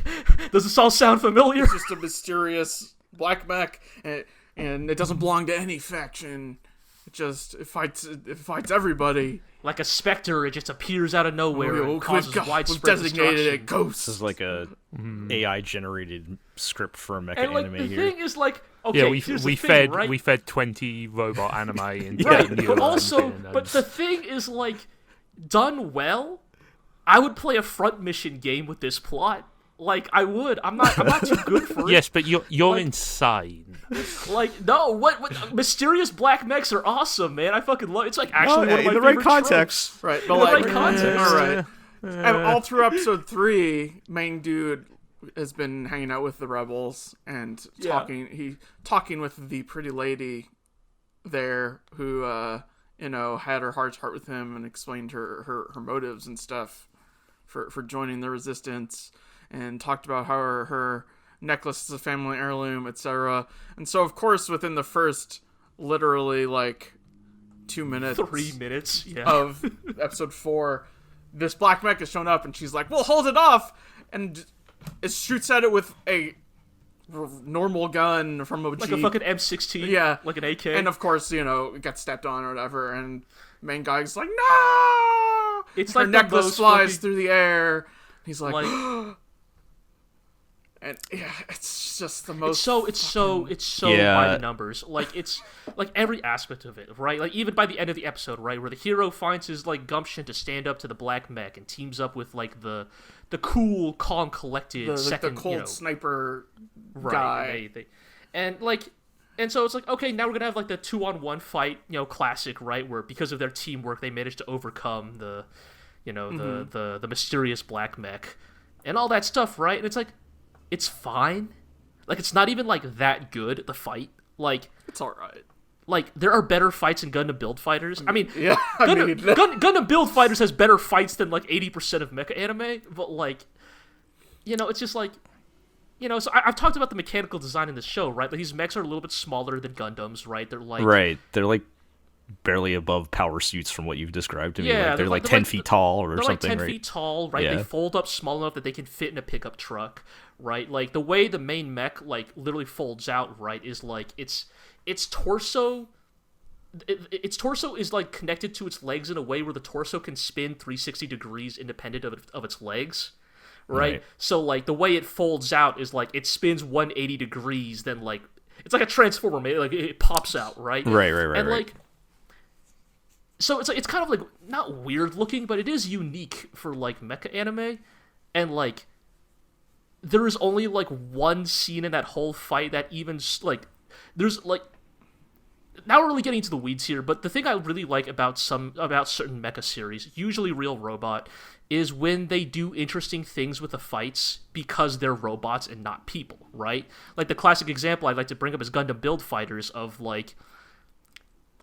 Does this all sound familiar? It's just a mysterious black mech, and it doesn't belong to any faction. It fights everybody. Like a specter, it just appears out of nowhere and causes widespread designated destruction. it Ghost. This is like a AI generated script for a mecha And like anime the here. thing is like, okay, we fed 20 robot anime into right, New but also, London, but the thing is like, done well, I would play a front mission game with this plot. Like I would. I'm not too good for it. Yes, but you're insane. Like no, what mysterious black mechs are awesome, man. I fucking love. It's like actually one of my in the right favorite context, tropes. Right, In the right context. All right. And all through episode 3, main dude has been hanging out with the rebels and talking with the pretty lady there who had her heart to heart with him and explained her motives and stuff for joining the resistance, and talked about how her necklace is a family heirloom, etc. And so, of course, within the first literally like 2 minutes, 3 minutes, of episode 4, this black mech has shown up, and she's like, "Well, hold it off," and it shoots at it with a normal gun from a like Jeep. a fucking M16, yeah, like an AK, and of course, it gets stepped on or whatever, and main guy's like, "No!" It's her like necklace flies through the air. He's like and yeah, it's just the most. It's so by the numbers. Like it's like every aspect of it, right? Like even by the end of the episode, right, where the hero finds his like gumption to stand up to the black mech and teams up with like the cool, calm, collected second, the cold sniper guy, guy, and so it's like, okay, now we're gonna have like the 2-on-1 fight, classic, right? Where because of their teamwork, they managed to overcome the mysterious black mech and all that stuff, right? And it's like, it's fine. Like, it's not even, like, that good, the fight. Like... It's alright. Like, there are better fights in Gundam Build Fighters. I mean, yeah, Gundam Build Fighters has better fights than, like, 80% of mecha anime. But, like, it's just, like... so I've talked about the mechanical design in this show, right? Like, these mechs are a little bit smaller than Gundams, right? They're, like... Right. They're, like, barely above power suits from what you've described to me. Yeah, like, they're like 10 feet tall or something, right? They're like 10 feet tall, right? Yeah. They fold up small enough that they can fit in a pickup truck, right? Like, the way the main mech, like, literally folds out, right, is, like, its torso... Its torso is, like, connected to its legs in a way where the torso can spin 360 degrees independent of its legs, right? So, like, the way it folds out is, like, it spins 180 degrees, then, like... It's like a transformer, man. Like, it pops out, right? Right. And, like... So it's kind of like not weird looking, but it is unique for like mecha anime, and like there is only like one scene in that whole fight that even like there's like, now we're really getting into the weeds here, but the thing I really like about certain mecha series, usually Real Robot, is when they do interesting things with the fights because they're robots and not people, right? Like the classic example I'd like to bring up is Gundam Build Fighters of like,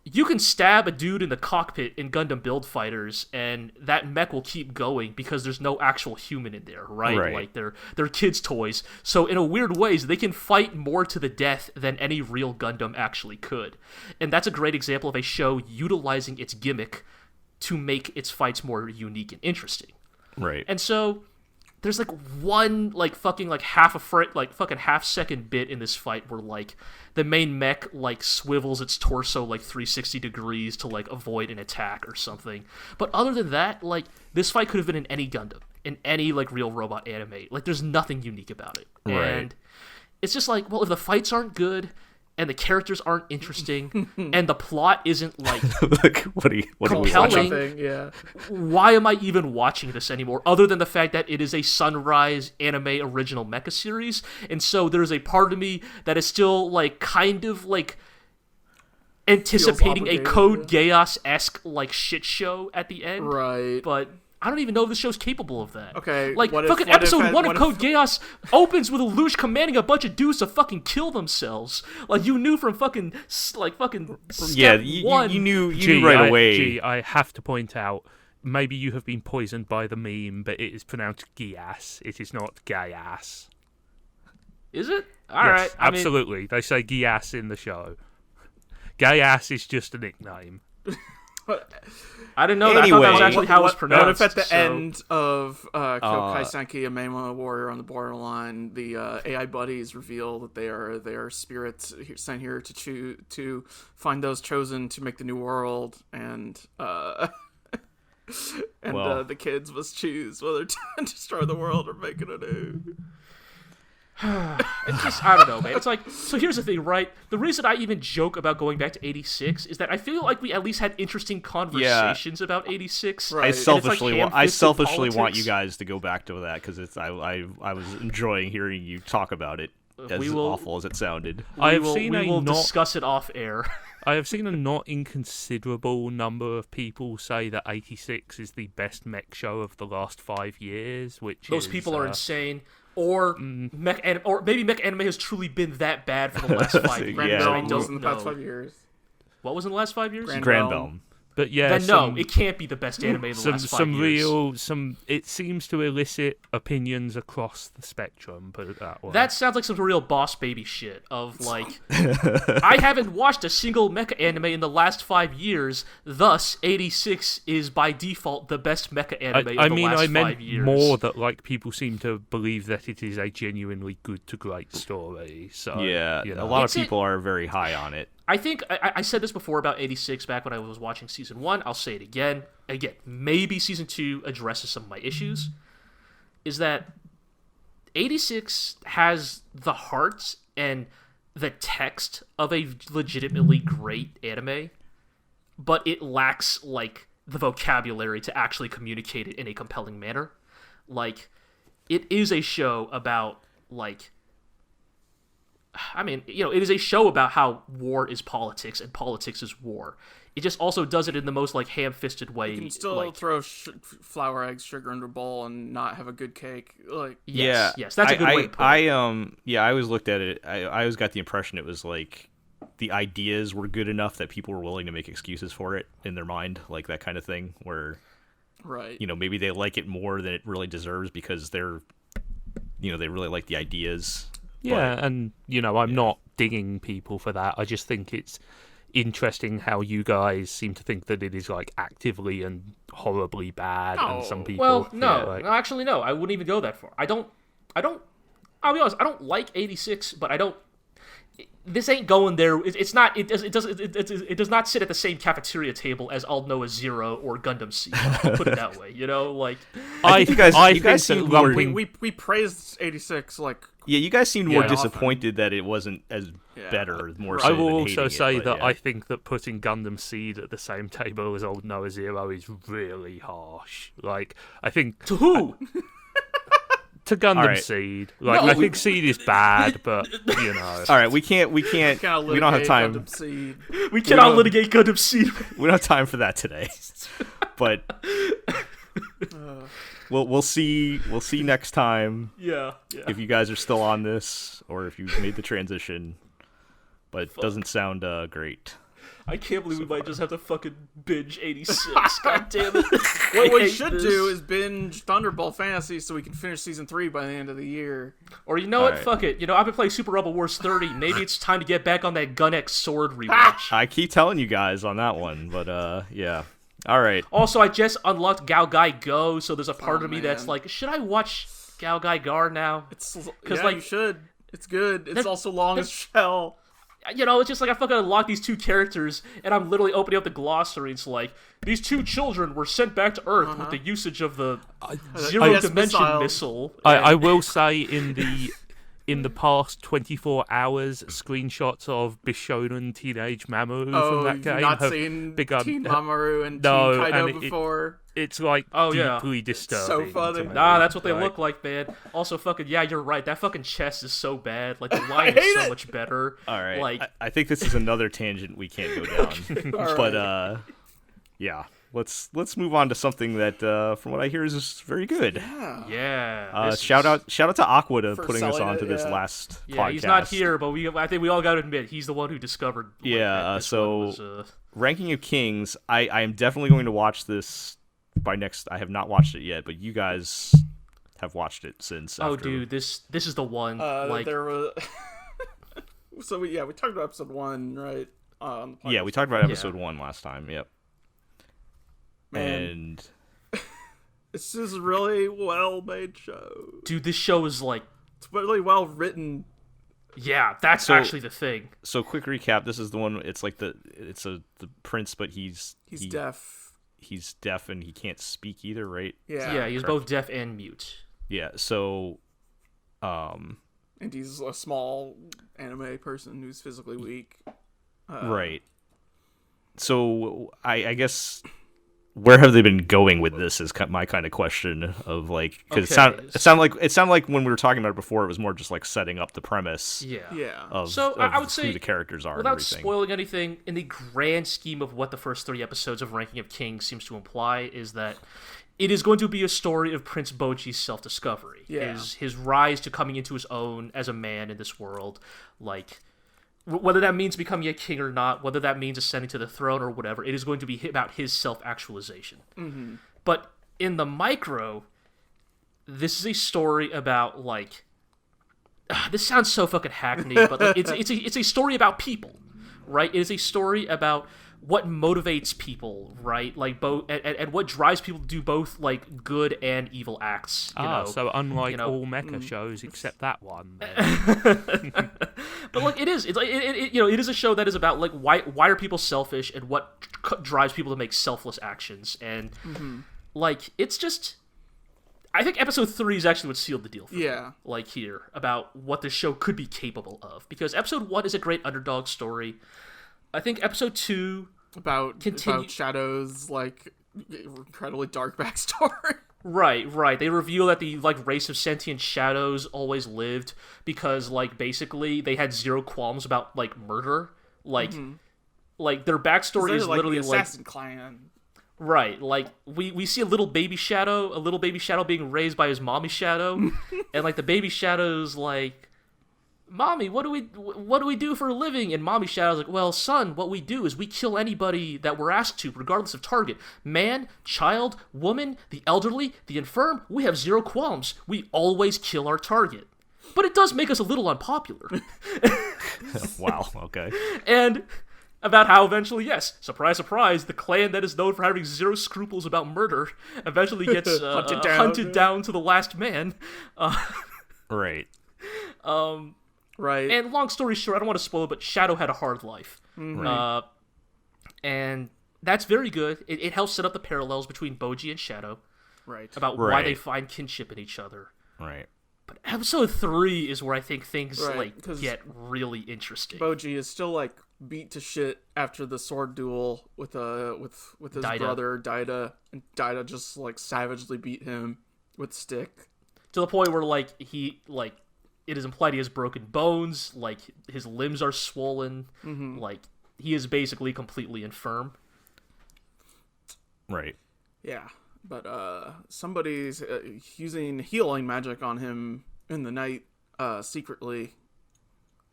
you can stab a dude in the cockpit in Gundam Build Fighters, and that mech will keep going because there's no actual human in there, right? Like they're kids' toys. So in a weird ways, they can fight more to the death than any real Gundam actually could, and that's a great example of a show utilizing its gimmick to make its fights more unique and interesting. Right. And so there's like one like fucking like half second bit in this fight where like the main mech like swivels its torso like 360 degrees to like avoid an attack or something. But other than that, like this fight could have been in any Gundam, in any like Real Robot anime. Like there's nothing unique about it. Right. And it's just like, well, if the fights aren't good and the characters aren't interesting and the plot isn't like what are we compelling, watching? Yeah. Why am I even watching this anymore, other than the fact that it is a Sunrise anime original mecha series? And so there's a part of me that is still like kind of like anticipating a Code Geass-esque like shit show at the end, right? But I don't even know if this show's capable of that. Okay, like fucking episode 1 of Code Geass opens with a Lelouch commanding a bunch of dudes to fucking kill themselves. Like you knew from fucking step one. You knew right away. I have to point out, maybe you have been poisoned by the meme, but it is pronounced Geass. It is not Gaiass. Is it? All yes, right. Absolutely. They say Geass in the show. Gaiass is just a nickname. I didn't know that. I thought that was actually how it was pronounced. What if at the end of Kyoukai Senki, a Mema warrior on the borderline, the AI buddies reveal that they are spirits sent here to find those chosen to make the new world, and the kids must choose whether to destroy the world or make it anew. It's just, I don't know, man. It's like, so here's the thing, right? The reason I even joke about going back to 86 is that I feel like we at least had interesting conversations about 86. Right. I selfishly want you guys to go back to that because I was enjoying hearing you talk about it. As awful as it sounded. We will discuss it off air. I have seen a not inconsiderable number of people say that 86 is the best mech show of the last 5 years, Those people are insane. Or maybe mech anime has truly been that bad for the last 5 years. What was in the past 5 years? What was in the last 5 years? Granbelm. But yeah, then it can't be the best anime in the last 5 years. It seems to elicit opinions across the spectrum, put it that way. That sounds like some real boss baby shit of like, I haven't watched a single mecha anime in the last 5 years, thus 86 is by default the best mecha anime of the last 5 years. I meant more that like people seem to believe that it is a genuinely good to great story. So yeah, a lot of people are very high on it. I think I said this before about 86 back when I was watching Season 1. I'll say it again. Again, maybe Season 2 addresses some of my issues. Is that 86 has the heart and the text of a legitimately great anime, but it lacks, like, the vocabulary to actually communicate it in a compelling manner. Like, it is a show about, like... I mean, it is a show about how war is politics and politics is war. It just also does it in the most, like, ham-fisted way. You can still throw flour, eggs, sugar into a bowl and not have a good cake. Like, yes, that's a good way to put it. I always looked at it. I always got the impression it was like the ideas were good enough that people were willing to make excuses for it in their mind, like that kind of thing. Where, right? Maybe they like it more than it really deserves because they're, they really like the ideas. Yeah, and, I'm not digging people for that. I just think it's interesting how you guys seem to think that it is, like, actively and horribly bad, and some people... Well, no. Actually, no. I wouldn't even go that far. I'll be honest, I don't like 86, but I don't... This ain't going there. It's not. It does not sit at the same cafeteria table as All Noah Zero or Gundam Seed. I'll put it that way. Like I think you guys seemed more. We praised 86 like. Yeah, you guys seemed more disappointed that it wasn't as better. More. So I will also say it, that I think that putting Gundam Seed at the same table as Old Noah Zero is really harsh. Like, I think to who. To Gundam Seed. Like, I think Seed is bad, but, All right, we don't have time. We cannot litigate Gundam Seed. We don't have time for that today. But we'll see next time. Yeah. If you guys are still on this or if you've made the transition. But it doesn't sound great. I can't believe we might just have to fucking binge 86. God damn it. What we should do is binge Thunderball Fantasy so we can finish Season 3 by the end of the year. Or what? Right. Fuck it. I've been playing Super Rebel Wars 30. Maybe it's time to get back on that Gun X Sword rewatch. I keep telling you guys on that one, but yeah. All right. Also, I just unlocked Gaogai Go, so there's a part of me that's like, should I watch Gaogai Gar now? You should. It's good. It's also long as hell. It's just like I fucking unlocked these two characters, and I'm literally opening up the glossary. It's like, these two children were sent back to Earth with the usage of the zero-dimension missile. I will say in the past 24 hours, screnershots of Bishonen Teenage Mamoru from that game have seen Teen Mamoru and Teen Kaido before. It's like deeply disturbing. So funny. That's what they look like, man. Also, fucking you're right. That fucking chest is so bad. Like the line is so much better. All right. Like I think this is another tangent we can't go down. But yeah. Let's move on to something that, from what I hear, is very good. Yeah. Shout out to Aqua to putting us on to this last podcast. Yeah, he's not here, but I think we all got to admit he's the one who discovered. Ranking of Kings. I am definitely going to watch this by next. I have not watched it yet, but you guys have watched it since. Oh, dude, this is the one. There was. So we talked about episode 1, right? We talked about episode 1 last time. Yep. Man. And It's just a really well-made show. Dude, this show is like... It's really well-written. Yeah, that's actually the thing. So quick recap, this is the one, it's like the prince, but he's deaf. He's deaf and he can't speak either, right? Yeah, he's both deaf and mute. Yeah, so and he's a small anime person who's physically weak. Right. So I guess where have they been going with this is my kind of question of like, because it sounded like when we were talking about it before, it was more just like setting up the premise. Yeah. So I would say who the characters are, without and everything. spoiling anything, in the grand scheme of what the first 3 episodes of Ranking of Kings seems to imply is that it is going to be a story of Prince Boji's self-discovery. Yeah. His rise to coming into his own as a man in this world, like. Whether that means becoming a king or not, whether that means ascending to the throne or whatever, it is going to be about his self-actualization. Mm-hmm. But in the micro, this is a story about, like... this sounds so fucking hackneyed, but like, it's a story about people, right? It is a story about what motivates people, right? Like both, and what drives people to do both, like good and evil acts. You know? So unlike all mecha shows except that one. Then. But like it is a show that is about like why are people selfish and what drives people to make selfless actions, and like it's just. I think episode 3 is actually what sealed the deal for me, like here, about what the show could be capable of. Because episode 1 is a great underdog story. I think episode 2 about Shadow's like incredibly dark backstory. Right. They reveal that the like race of sentient shadows always lived because like basically they had zero qualms about like murder. Like their backstory is literally the assassin clan. Right, like we see a little baby shadow being raised by his mommy shadow, and like the baby shadow's like, "Mommy, what do we do for a living?" And mommy shadow's like, "Well, son, what we do is we kill anybody that we're asked to, regardless of target. Man, child, woman, the elderly, the infirm. We have zero qualms. We always kill our target. But it does make us a little unpopular." Wow. Okay. And about how eventually, yes, surprise, surprise, the clan that is known for having zero scruples about murder eventually gets hunted down to the last man. Right. Right. And long story short, I don't want to spoil it, but Shadow had a hard life. Right. And that's very good. It helps set up the parallels between Boji and Shadow. Right. About why they find kinship in each other. Right. But episode 3 is where I think things get really interesting. Boji is still like beat to shit after the sword duel with his brother Daida, and Daida just like savagely beat him with stick to the point where like it is implied he has broken bones, like his limbs are swollen, like he is basically completely infirm. Right. Yeah, but somebody's using healing magic on him in the night secretly,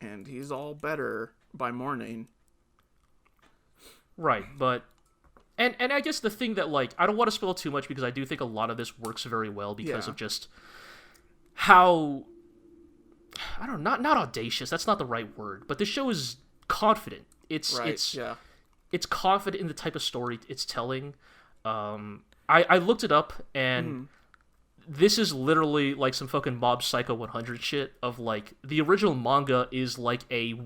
and he's all better by morning. Right, but and I guess the thing that like I don't want to spoil too much because I do think a lot of this works very well because of just how not audacious, that's not the right word, but this show is confident. It's confident in the type of story it's telling. I looked it up and this is literally like some fucking Mob Psycho 100 shit of like the original manga is like a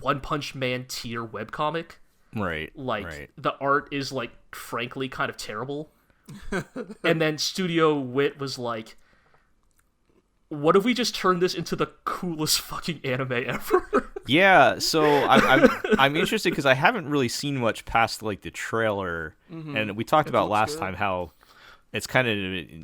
One Punch Man tier webcomic. Right. Like the art is like frankly kind of terrible. And then Studio Wit was like, what if we just turn this into the coolest fucking anime ever? Yeah, so I'm interested because I haven't really seen much past like the trailer, and we talked about last time how it's kind of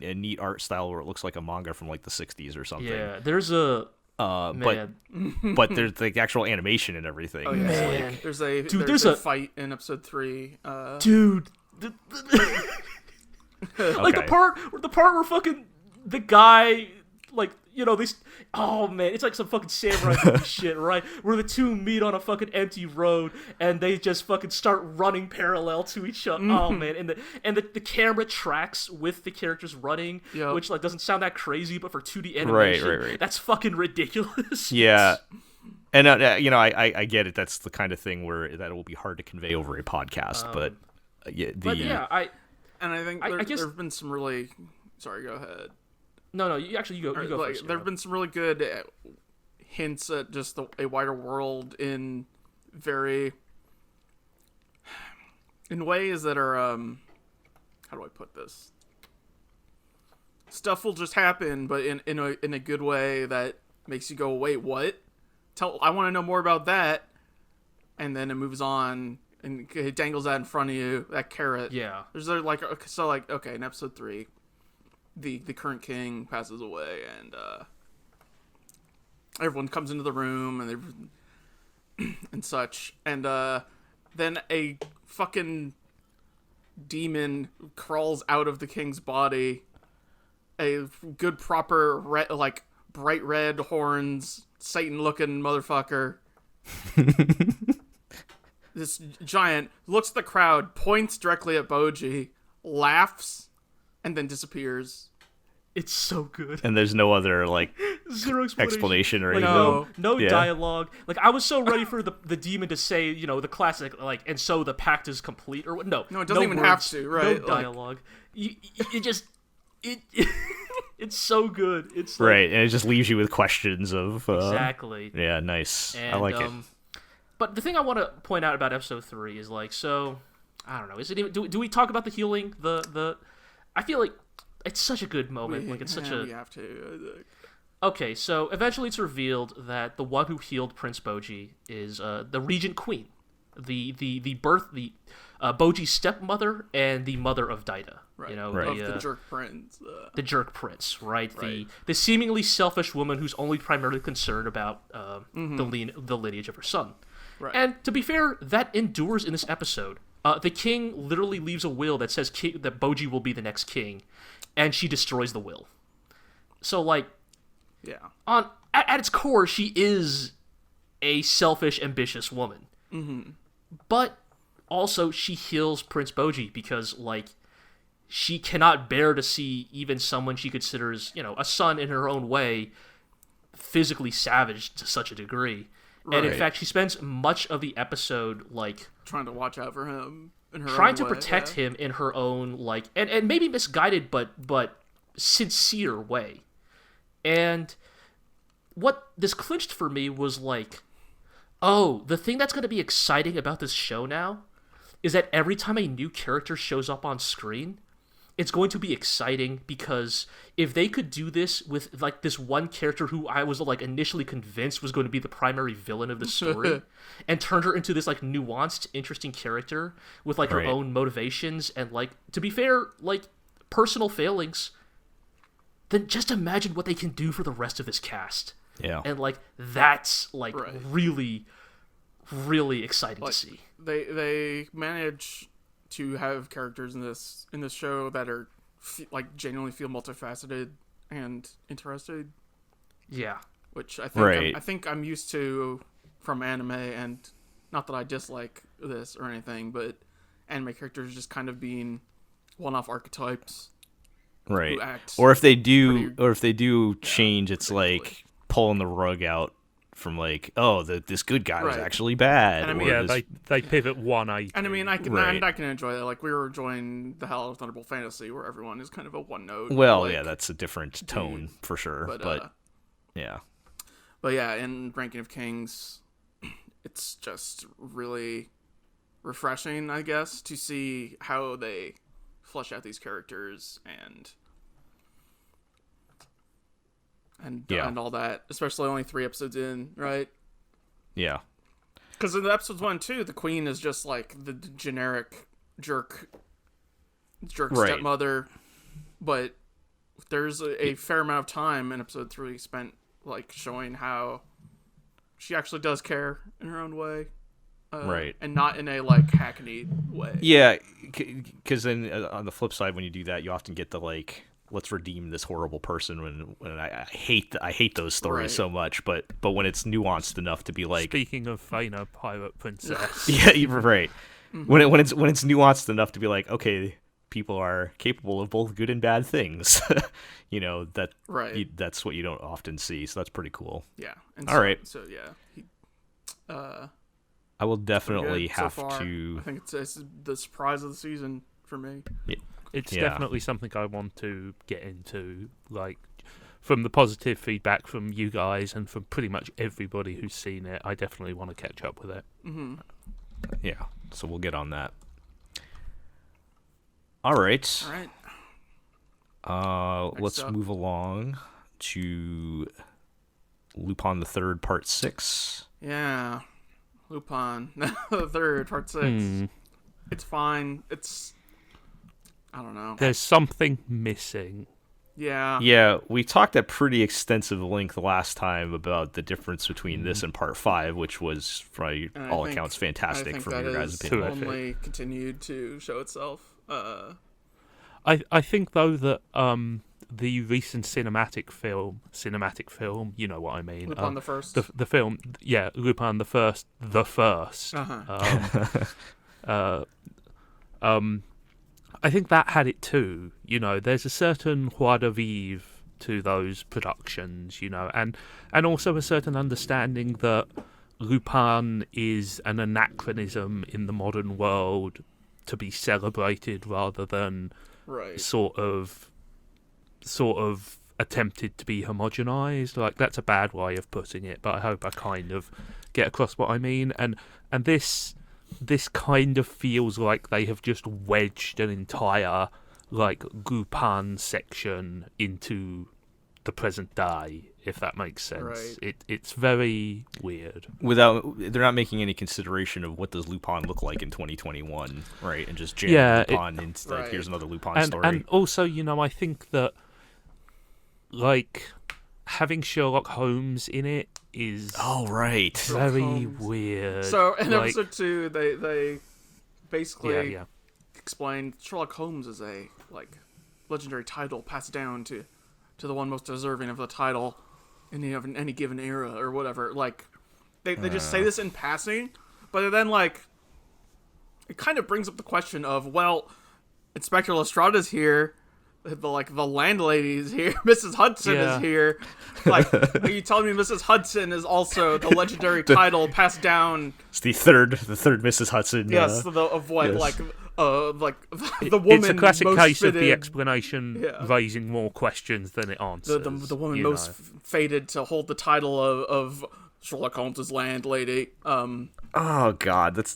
a neat art style where it looks like a manga from like the 60s or something. Yeah, there's a but there's like actual animation and everything. Oh yeah, man. Like, there's a fight in episode 3. Dude, like the part where fucking the guy. Like, you know, these... Oh, man, it's like some fucking samurai shit, right? Where the two meet on a fucking empty road, and they just fucking start running parallel to each other. Oh, man, and the camera tracks with the characters running, which, like, doesn't sound that crazy, but for 2D animation, right. That's fucking ridiculous. Yeah. And, you know, I get it. That's the kind of thing where that will be hard to convey over a podcast, And I think there have been some really... Sorry, go ahead. No, you go first. There have been some really good hints at just a wider world in ways that are... how do I put this? Stuff will just happen, but in a good way that makes you go, wait, what? I want to know more about that. And then it moves on, and it dangles that in front of you, that carrot. Yeah. Okay, in episode 3, the current king passes away, and everyone comes into the room, and such, and then a fucking demon crawls out of the king's body. A good proper bright red horns, Satan-looking motherfucker. This giant looks at the crowd, points directly at Boji, laughs, and then disappears. It's so good. And there's no other zero explanation or anything. No dialogue. I was so ready for the demon to say, the classic and so the pact is complete or what? No, it doesn't even have to. Right? No dialogue. It's so good. It's right, and it just leaves you with questions of exactly. Yeah, nice. And, I like it. But the thing I want to point out about episode 3 is so I don't know. Is it even? Do we talk about the healing? I feel like it's such a good moment. We have to. Okay, so eventually it's revealed that the one who healed Prince Boji is the Regent Queen, the Boji's stepmother and the mother of Daida. Right. The jerk prince. The jerk prince, right? The seemingly selfish woman who's only primarily concerned about the lineage of her son. Right. And to be fair, that endures in this episode. The king literally leaves a will that says that Boji will be the next king, and she destroys the will. So, at its core, she is a selfish, ambitious woman. Mm-hmm. But also, she heals Prince Boji because, she cannot bear to see even someone she considers, a son in her own way, physically savaged to such a degree. Right. And in fact, she spends much of the episode trying to watch out for him in her trying own to way, protect him in her own and maybe misguided but sincere way. And what this clinched for me was the thing that's going to be exciting about this show now is that every time a new character shows up on screen, it's going to be exciting, because if they could do this with this one character who I was initially convinced was going to be the primary villain of the story and turned her into this nuanced, interesting character with her own motivations and to be fair, personal failings, then just imagine what they can do for the rest of this cast. Yeah. And that's really, really exciting to see. They manage to have characters in this show that are genuinely feel multifaceted and interested. Yeah, which I think I think I'm used to from anime, and not that I dislike this or anything, but anime characters just kind of being one-off archetypes, right? Who act or if they do change, it's pulling the rug out from this good guy was actually bad. And I mean, they pivot 180. And I mean, I can enjoy that. We were enjoying the hell of Thunderbolt Fantasy, where everyone is kind of a one note. Well, that's a different tone for sure. But in Ranking of Kings, it's just really refreshing, I guess, to see how they flesh out these characters and all that, especially only 3 episodes in, right? Yeah. Because in the episodes 1 and 2, the queen is just the generic jerk stepmother, but there's a fair amount of time in episode 3 spent showing how she actually does care in her own way, and not in a hackneyed way. Yeah, because then on the flip side, when you do that, you often get the let's redeem this horrible person when I hate those stories so much, but when it's nuanced enough to be speaking of Fena, pirate princess. Yeah, you're right. Mm-hmm. When it's nuanced enough to be okay, people are capable of both good and bad things. That's what you don't often see, so that's pretty cool. Yeah. All right. So yeah, I will definitely have so to. I think it's the surprise of the season for me. Yeah. It's definitely something I want to get into, like, from the positive feedback from you guys and from pretty much everybody who's seen it. I definitely want to catch up with it. Mm-hmm. Yeah, so we'll get on that. All right. Let's move along to Lupin III Part 6. Yeah. Lupin III Part 6. It's fine. I don't know. There's something missing. Yeah. Yeah, we talked at pretty extensive length last time about the difference between this and Part 5, which was, by all accounts, fantastic from your guys' opinion. Only continued to show itself. I think, though, that the recent cinematic film, you know what I mean. Lupin the First. The film, Lupin the First. I think that had it too. You know, there's a certain joie de vivre to those productions, you know, and also a certain understanding that Lupin is an anachronism in the modern world to be celebrated rather than sort of attempted to be homogenized. Like, that's a bad way of putting it, but I hope I kind of get across what I mean. And this kind of feels like they have just wedged an entire, like, Lupin section into the present day, if that makes sense. Right. It's very weird. They're not making any consideration of what does Lupin look like in 2021, right? And just jam Lupin into, like, here's another Lupin story. And also, you know, I think that, like, having Sherlock Holmes in it is very weird. So in episode 2, they basically explained Sherlock Holmes is a, like, legendary title passed down to the one most deserving of the title in any given era or whatever. Like, they just say this in passing, but then, like, it kind of brings up the question of, well, Inspector Lestrada's here. The landlady is here. Mrs. Hudson is here. Like, are you telling me Mrs. Hudson is also the legendary title passed down? It's the third Mrs. Hudson. Yes, the woman. It's a classic case of the explanation raising more questions than it answers. The woman most fated to hold the title of Sherlock Holmes' landlady. Oh God, that's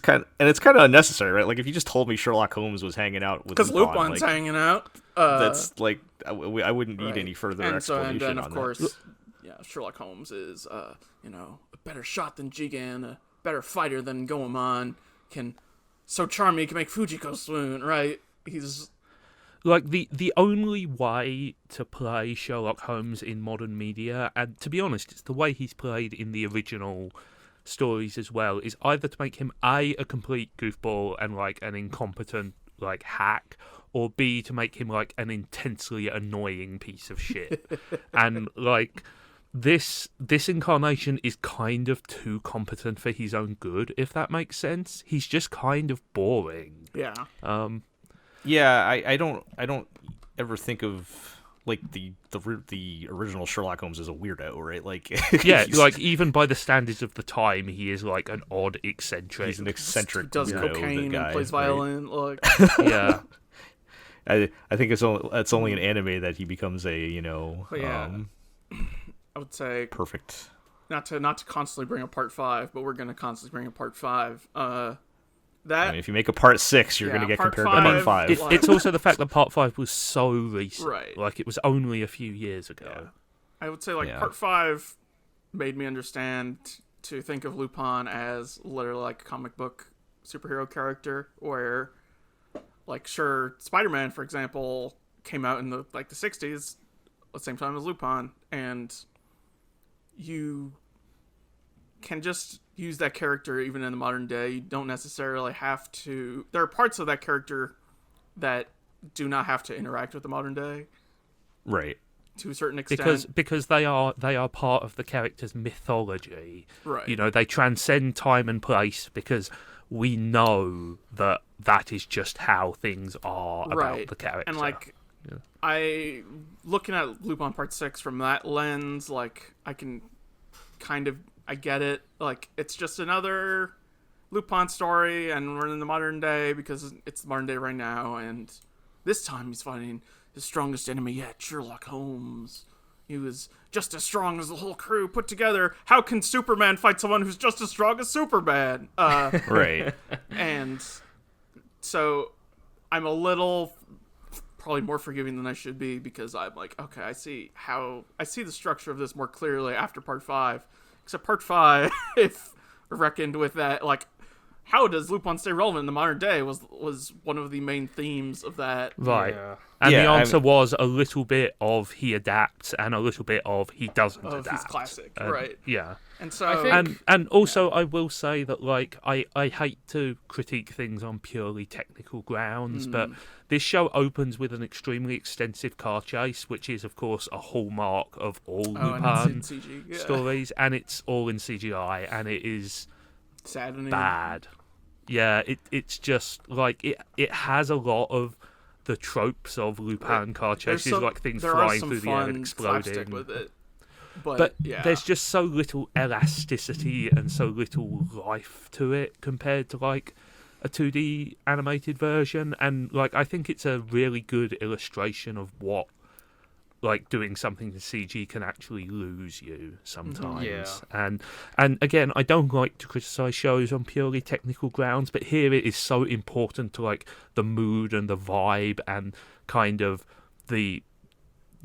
kind of, and it's kind of unnecessary, right? Like, if you just told me Sherlock Holmes was hanging out with because Lupin's hanging out, that's like I wouldn't need any further explanation. And then of on course, that. Sherlock Holmes is a better shot than Jigen, a better fighter than Goemon, can so charm he can make Fujiko swoon, right? He's like the only way to play Sherlock Holmes in modern media, and to be honest, it's the way he's played in the original stories as well, is either to make him a complete goofball and, like, an incompetent, like, hack, or B, to make him, like, an intensely annoying piece of shit. And, like, this incarnation is kind of too competent for his own good, if that makes sense. He's just kind of boring. Yeah. I don't ever think of, like, the original Sherlock Holmes as a weirdo, right? Like, like, even by the standards of the time, he is, like, an odd eccentric. He's an eccentric, he does cocaine guy, and plays violin. Right? Like, yeah. I think it's only an anime that he becomes a I would say perfect. Not to constantly bring up Part 5, but we're going to constantly bring up Part 5. If you make a Part 6, you're going to get compared to Part 5. It's also the fact that Part 5 was so recent. Right. Like, it was only a few years ago. Yeah. I would say, Part 5 made me understand to think of Lupin as literally like a comic book superhero character, where, like, sure, Spider-Man, for example, came out in the 60s, at the same time as Lupin, and you can just use that character even in the modern day. You don't necessarily have to. There are parts of that character that do not have to interact with the modern day, right? To a certain extent, because they are part of the character's mythology, right? You know, they transcend time and place because we know that is just how things are about the character. And, like, I looking at Lupin Part 6 from that lens, like, I can kind of. I get it. Like, it's just another Lupin story, and we're in the modern day because it's the modern day right now, and This time he's fighting his strongest enemy yet, Sherlock Holmes. He was just as strong as the whole crew put together. How can Superman fight someone who's just as strong as Superman? Right. And so I'm a little probably more forgiving than I should be, because I'm like, okay, I see the structure of this more clearly after part 5. Except part 5, if reckoned with that, like, how does Lupin stay relevant in the modern day was one of the main themes of that. Right. Yeah. And the answer was a little bit of he adapts and a little bit of he doesn't adapt. He's classic, right. Yeah. And so I think, and also I will say that, like, I hate to critique things on purely technical grounds, but this show opens with an extremely extensive car chase, which is of course a hallmark of all Lupin stories, and it's all in CGI, and it is saddening. Bad. Yeah, it's just like it has a lot of the tropes of Lupin car chases, like things flying through the air and exploding. With it. But there's just so little elasticity and so little life to it compared to like a 2D animated version, and like I think it's a really good illustration of what like doing something in CG can actually lose you sometimes. Yeah. And again, I don't like to criticize shows on purely technical grounds, but here it is so important to like the mood and the vibe and kind of the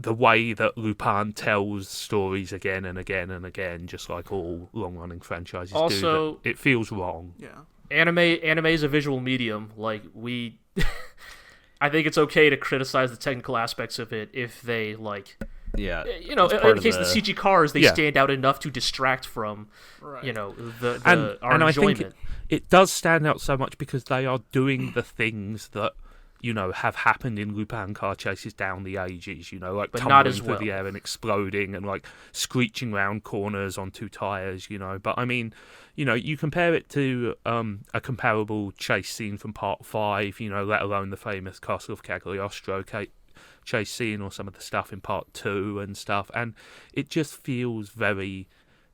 way that Lupin tells stories again and again and again, just like all long-running franchises do. It feels wrong. Yeah. Anime is a visual medium. Like, we I think it's okay to criticize the technical aspects of it if they, like, you know, in case the CG cars, they stand out enough to distract from, you know, our enjoyment. I think it does stand out so much because they are doing the things that, you know, have happened in Lupin car chases down the ages, you know, like but tumbling through the air and exploding and like screeching around corners on 2 tires, you know. But I mean, you know, you compare it to a comparable chase scene from part 5, you know, let alone the famous Castle of Cagliostro chase scene or some of the stuff in part 2 and stuff, and it just feels very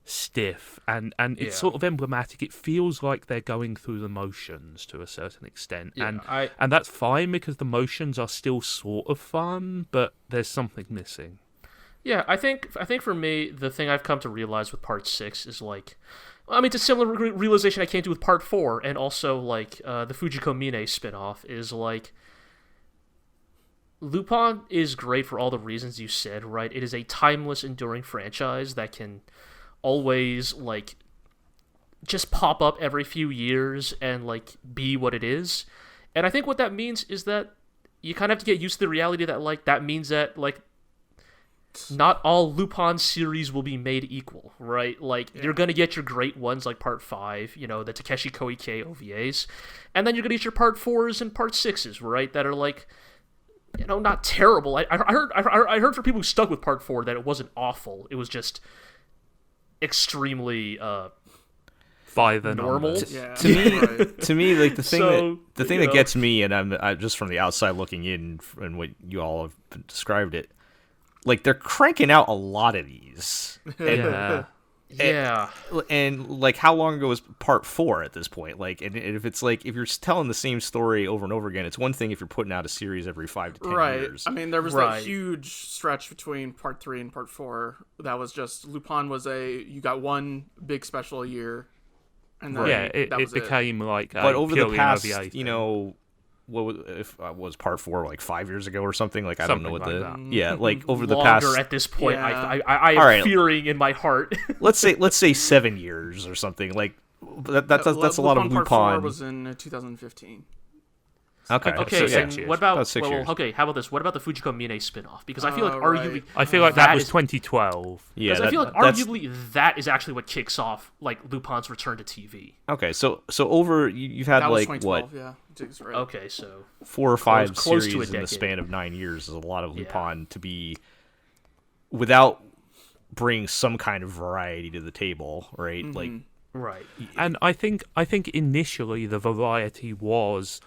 stiff and it's sort of emblematic. It feels like they're going through the motions to a certain extent, and that's fine because the motions are still sort of fun, but there's something missing. Yeah, I think for me, the thing I've come to realize with part 6 is like, I mean, it's a similar realization I came to with part 4, and also like the Fujiko Mine spinoff is like, Lupin is great for all the reasons you said, right? It is a timeless, enduring franchise that can always like just pop up every few years and like be what it is. And I think what that means is that you kind of have to get used to the reality that like that means that like not all Lupin series will be made equal, right? Like you're gonna get your great ones like part 5, you know, the Takeshi Koike OVAs, and then you're gonna get your part 4s and part 6s, right? That are like, you know, not terrible. I heard from people who stuck with part 4 that it wasn't awful. It was just extremely by the normal. To me, like the thing that gets me, and I'm just from the outside looking in, and what you all have described it, like they're cranking out a lot of these. And like, how long ago was part 4 at this point? Like, and if it's like, if you're telling the same story over and over again, it's one thing if you're putting out a series every 5 to 10 years. I mean, there was that huge stretch between part 3 and part 4 that was just Lupin was you got one big special a year, and then it became like. But over the past, you know, what was part 4 like 5 years ago or something? Like, I don't know what like over the past. Longer at this point. I am fearing in my heart. let's say 7 years or something. Like that's a lot of Lupin. Part 4 was in 2015. Okay. So what about? about 6 years. Okay. How about this? What about the Fujiko Mine spinoff? Because I feel like arguably, I feel like that was 2012. Yeah, I feel like arguably that is actually what kicks off like Lupin's return to TV. Okay, so over you've had like what? Yeah. Right. Okay, so 4 or 5 series in the span of 9 years is a lot of Lupin to be without bringing some kind of variety to the table, right? Mm-hmm. Like, right. And I think initially the variety was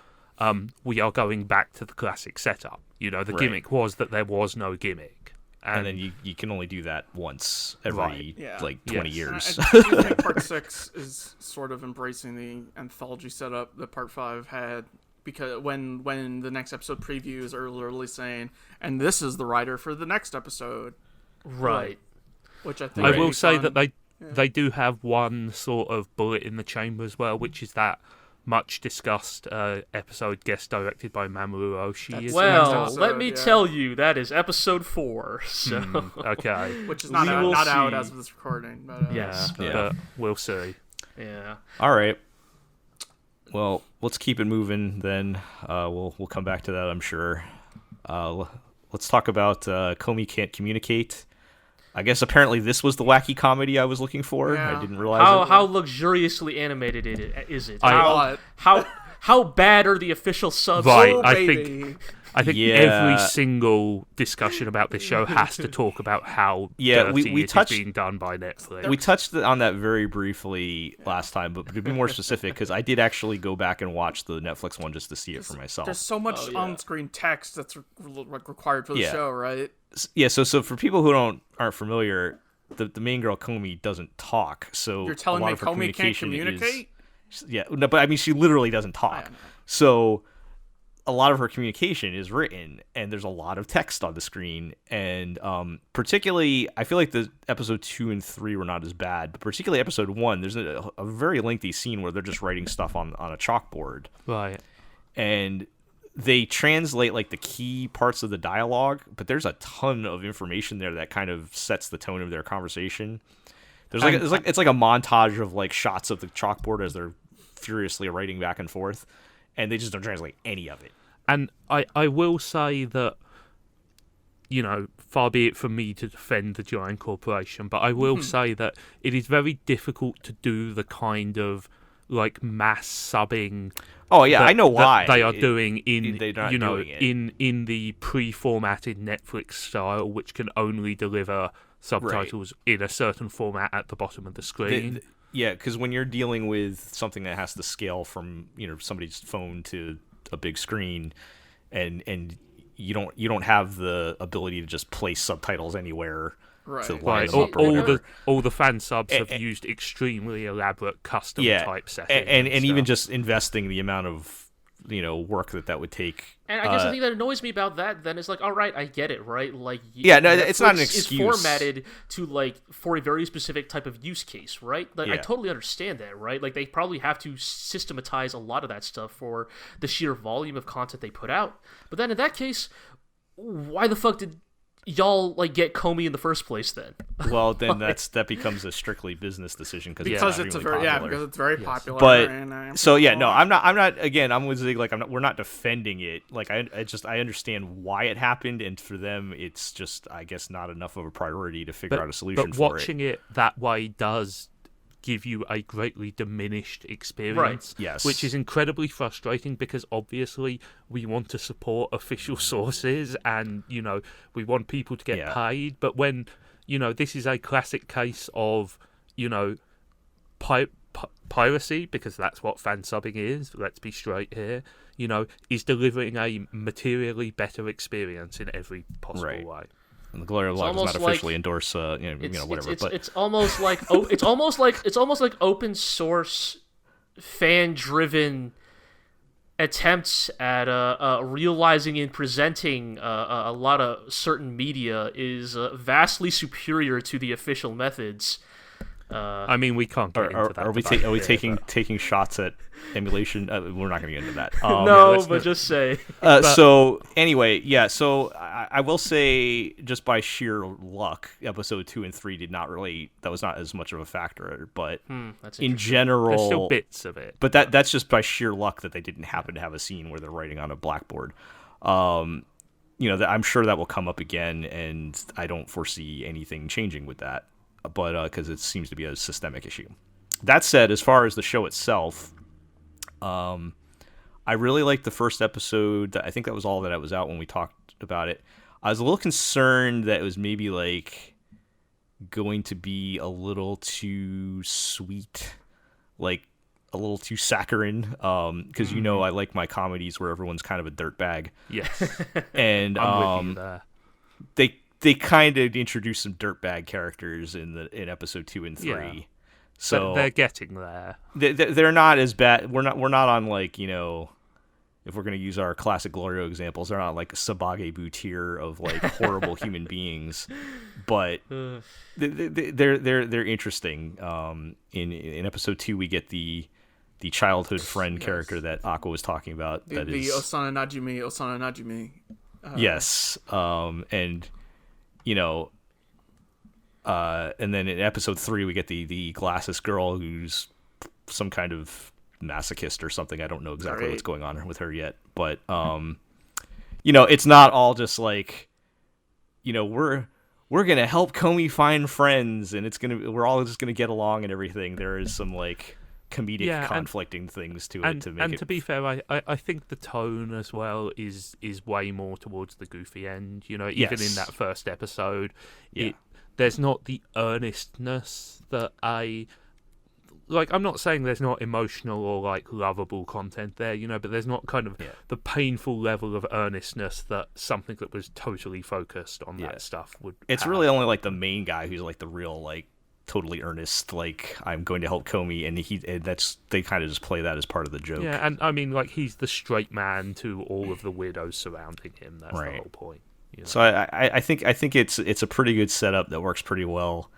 we are going back to the classic setup. You know, the gimmick was that there was no gimmick. And then you can only do that once every like 20 years. I think part 6 is sort of embracing the anthology setup that part 5 had, because when the next episode previews are literally saying, and this is the writer for the next episode. Right. Which I think I will say that they do have one sort of bullet in the chamber as well, which is that much discussed episode guest directed by Mamoru Oshii. Well, let me tell you, that is episode 4. So okay, which is not out as of this recording. But, yes, but we'll see. Yeah. All right. Well, let's keep it moving then. We'll come back to that, I'm sure. Let's talk about Komi Can't Communicate. I guess apparently this was the wacky comedy I was looking for. Yeah. I didn't realize how luxuriously animated is it? How bad are the official subs? Right, oh, I think every single discussion about this show has to talk about how dirty it is being done by Netflix. We touched on that very briefly last time, but to be more specific, because I did actually go back and watch the Netflix one just to see it for myself. There's so much on-screen text that's required for the show, right? Yeah, so for people who aren't familiar, the main girl Komi doesn't talk. So you're telling me Komi can't communicate? No, but I mean she literally doesn't talk. So a lot of her communication is written, and there's a lot of text on the screen. And particularly, I feel like the episode 2 and 3 were not as bad, but particularly episode 1, there's a very lengthy scene where they're just writing stuff on a chalkboard. Right. And they translate like the key parts of the dialogue, but there's a ton of information there that kind of sets the tone of their conversation. It's like a montage of like shots of the chalkboard as they're furiously writing back and forth, and they just don't translate any of it. And I will say that, far be it from me to defend the giant corporation, but I will say that it is very difficult to do the kind of like mass subbing. Oh yeah, I know why they are doing in the pre-formatted Netflix style, which can only deliver subtitles in a certain format at the bottom of the screen. Yeah, because when you're dealing with something that has to scale from somebody's phone to a big screen, and you don't have the ability to just place subtitles anywhere. Right. All the fan subs have used extremely elaborate custom type settings, and even just investing the amount of work that would take. And I guess the thing that annoys me about that then is like, all right, I get it, right? Like, it's not an excuse. It's formatted to for a very specific type of use case, right? Like, I totally understand that, right? Like, they probably have to systematize a lot of that stuff for the sheer volume of content they put out. But then in that case, why the fuck did y'all get Komi in the first place then? Well, then that becomes a strictly business decision because it's very popular. But I'm not again. I'm with Zig. We're not defending it. I understand why it happened, and for them, it's just I guess not enough of a priority to figure out a solution for it. But watching it that way does give you a greatly diminished experience, which is incredibly frustrating because obviously we want to support official sources and we want people to get paid, but when this is a classic case of piracy, because that's what fan subbing is, let's be straight here, is delivering a materially better experience in every possible way. And the GLORIO blog does not officially endorse, whatever. It's almost like open source, fan-driven attempts at realizing and presenting a lot of certain media is vastly superior to the official methods. I mean, we can't get into that. Are we taking shots at emulation? We're not going to get into that. Just say. So anyway, so I will say, just by sheer luck, episode 2 and 3 did not really. That was not as much of a factor, but in general, there's still bits of it. But that's just by sheer luck that they didn't happen to have a scene where they're writing on a blackboard. I'm sure that will come up again, and I don't foresee anything changing with that. But because it seems to be a systemic issue. That said, as far as the show itself, I really liked the first episode. I think that was all that I was out when we talked about it. I was a little concerned that it was maybe going to be a little too sweet, a little too saccharine, because I like my comedies where everyone's kind of a dirtbag. Yes, and I'm with you there. They kind of introduced some dirtbag characters in episode 2 and 3, so they're getting there. They're not as bad. We're not on if we're going to use our classic GLORIO examples, they're not like Sabagebu tier of like horrible human beings, but they're interesting. In episode 2, we get the childhood friend character that Aqua was talking about. The Osana Najimi. Yes, and you know, and then in episode 3 we get the glasses girl who's some kind of masochist or something. I don't know exactly what's going on with her yet, but you know, it's not all just like, you know, we're gonna help Komi find friends and we're all just gonna get along and everything. There is some like comedic conflicting things to it to make it. To be fair, I think the tone as well is way more towards the goofy end. You know, even in that first episode, there's not the earnestness that I'm not saying there's not emotional or like lovable content there, you know, but there's not kind of the painful level of earnestness that something that was totally focused on that stuff would. It's really only like the main guy who's like the real like totally earnest, like I'm going to help Komi, and they kind of just play that as part of the joke. Yeah, and I mean, like, he's the straight man to all of the weirdos surrounding him. That's the whole point. You know? So I think it's a pretty good setup that works pretty well.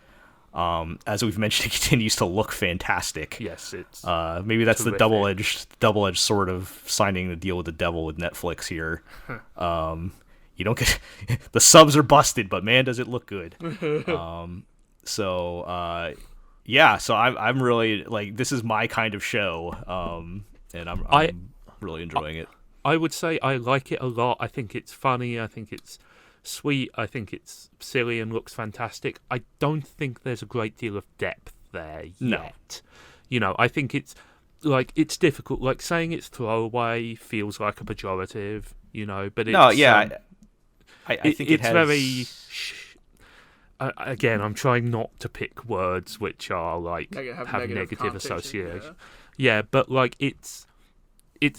As we've mentioned, it continues to look fantastic. Yes, it's maybe that's terrific. the double-edged sword of signing the deal with the devil with Netflix here. You don't get the subs are busted, but man, does it look good. So I'm really like, this is my kind of show, and I'm really enjoying it. I would say I like it a lot. I think it's funny. I think it's sweet. I think it's silly and looks fantastic. I don't think there's a great deal of depth there yet. No. You know, I think it's like, it's difficult. Like, saying it's throwaway feels like a pejorative, you know, but it's... I think it's very... Again, I'm trying not to pick words which are like have negative association. Yeah, but like it's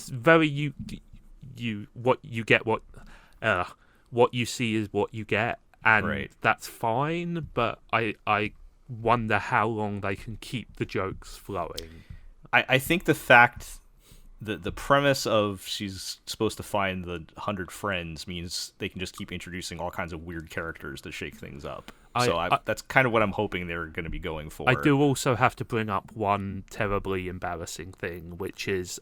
very you what you get what you see is what you get, and that's fine. But I wonder how long they can keep the jokes flowing. I think the fact that the premise of she's supposed to find the 100 friends means they can just keep introducing all kinds of weird characters to shake things up. That's kind of what I'm hoping they're going to be going for. I do also have to bring up one terribly embarrassing thing, which is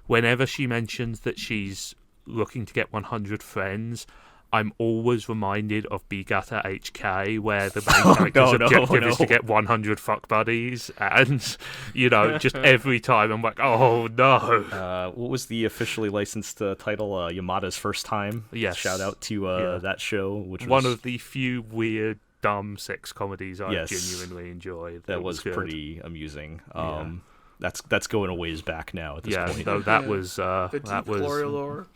whenever she mentions that she's looking to get 100 friends, I'm always reminded of Bigata HK, where the main character's objective is to get 100 fuck buddies, and, you know, just every time I'm like, oh no. What was the officially licensed title? Yamada's First Time? Yes. Shout out to that show, which was one of the few weird, dumb sex comedies I genuinely enjoy. That was pretty amusing. That's going a ways back now at this point. Yeah, that was... that was GLORIO lore.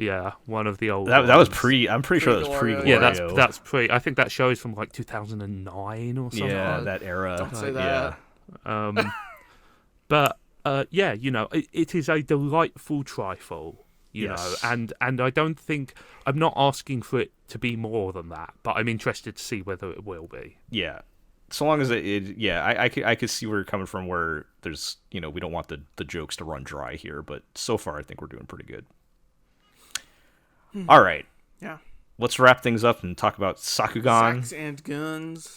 Yeah, one of the old. That was pre. I'm pretty sure that was pre. Yeah, that's pre. I think that show is from like 2009 or something. Yeah, that era. Don't say that. Yeah. But you know, it is a delightful trifle. You know, and I don't think I'm not asking for it to be more than that, but I'm interested to see whether it will be. Yeah. So long as I could see where you're coming from. Where there's, you know, we don't want the jokes to run dry here, but so far I think we're doing pretty good. All right. Yeah. Let's wrap things up and talk about Sakugan.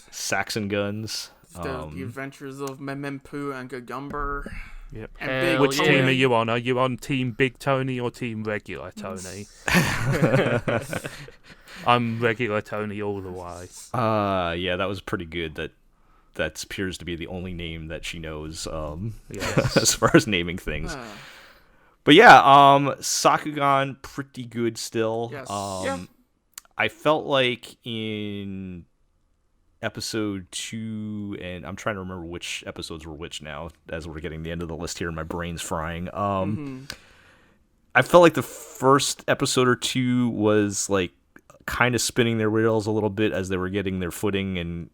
Sacks and Guns. The adventures of Memempu and Gagumber. Yep. And which team are you on? Are you on Team Big Tony or Team Regular Tony? I'm Regular Tony all the way. Yeah, that was pretty good. That appears to be the only name that she knows. Yes. As far as naming things. But yeah, Sakugan, pretty good still. Yes. I felt like in episode 2, and I'm trying to remember which episodes were which now, as we're getting the end of the list here, and my brain's frying. I felt like the first episode or 2 was like kind of spinning their wheels a little bit as they were getting their footing, and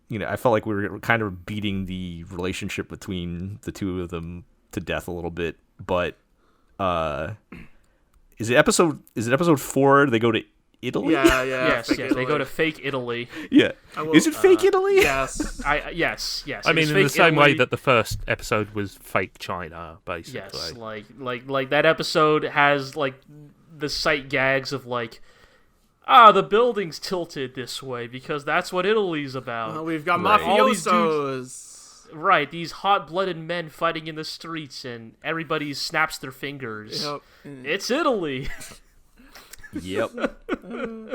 you know, I felt like we were kind of beating the relationship between the two of them to death a little bit, but. Is it episode 4? They go to Italy? Yeah. Yes, fake yes. Italy. They go to fake Italy. Yeah. Is it fake Italy? Yes. Yes. I mean, It's in fake the same way Italy. that the first episode was fake China, basically. Yes, like that episode has like the sight gags of like, the building's tilted this way because that's what Italy's about. We've got Right. All these mafiosos. Right, these hot-blooded men fighting in the streets, and everybody snaps their fingers. Yep. It's Italy. Yep.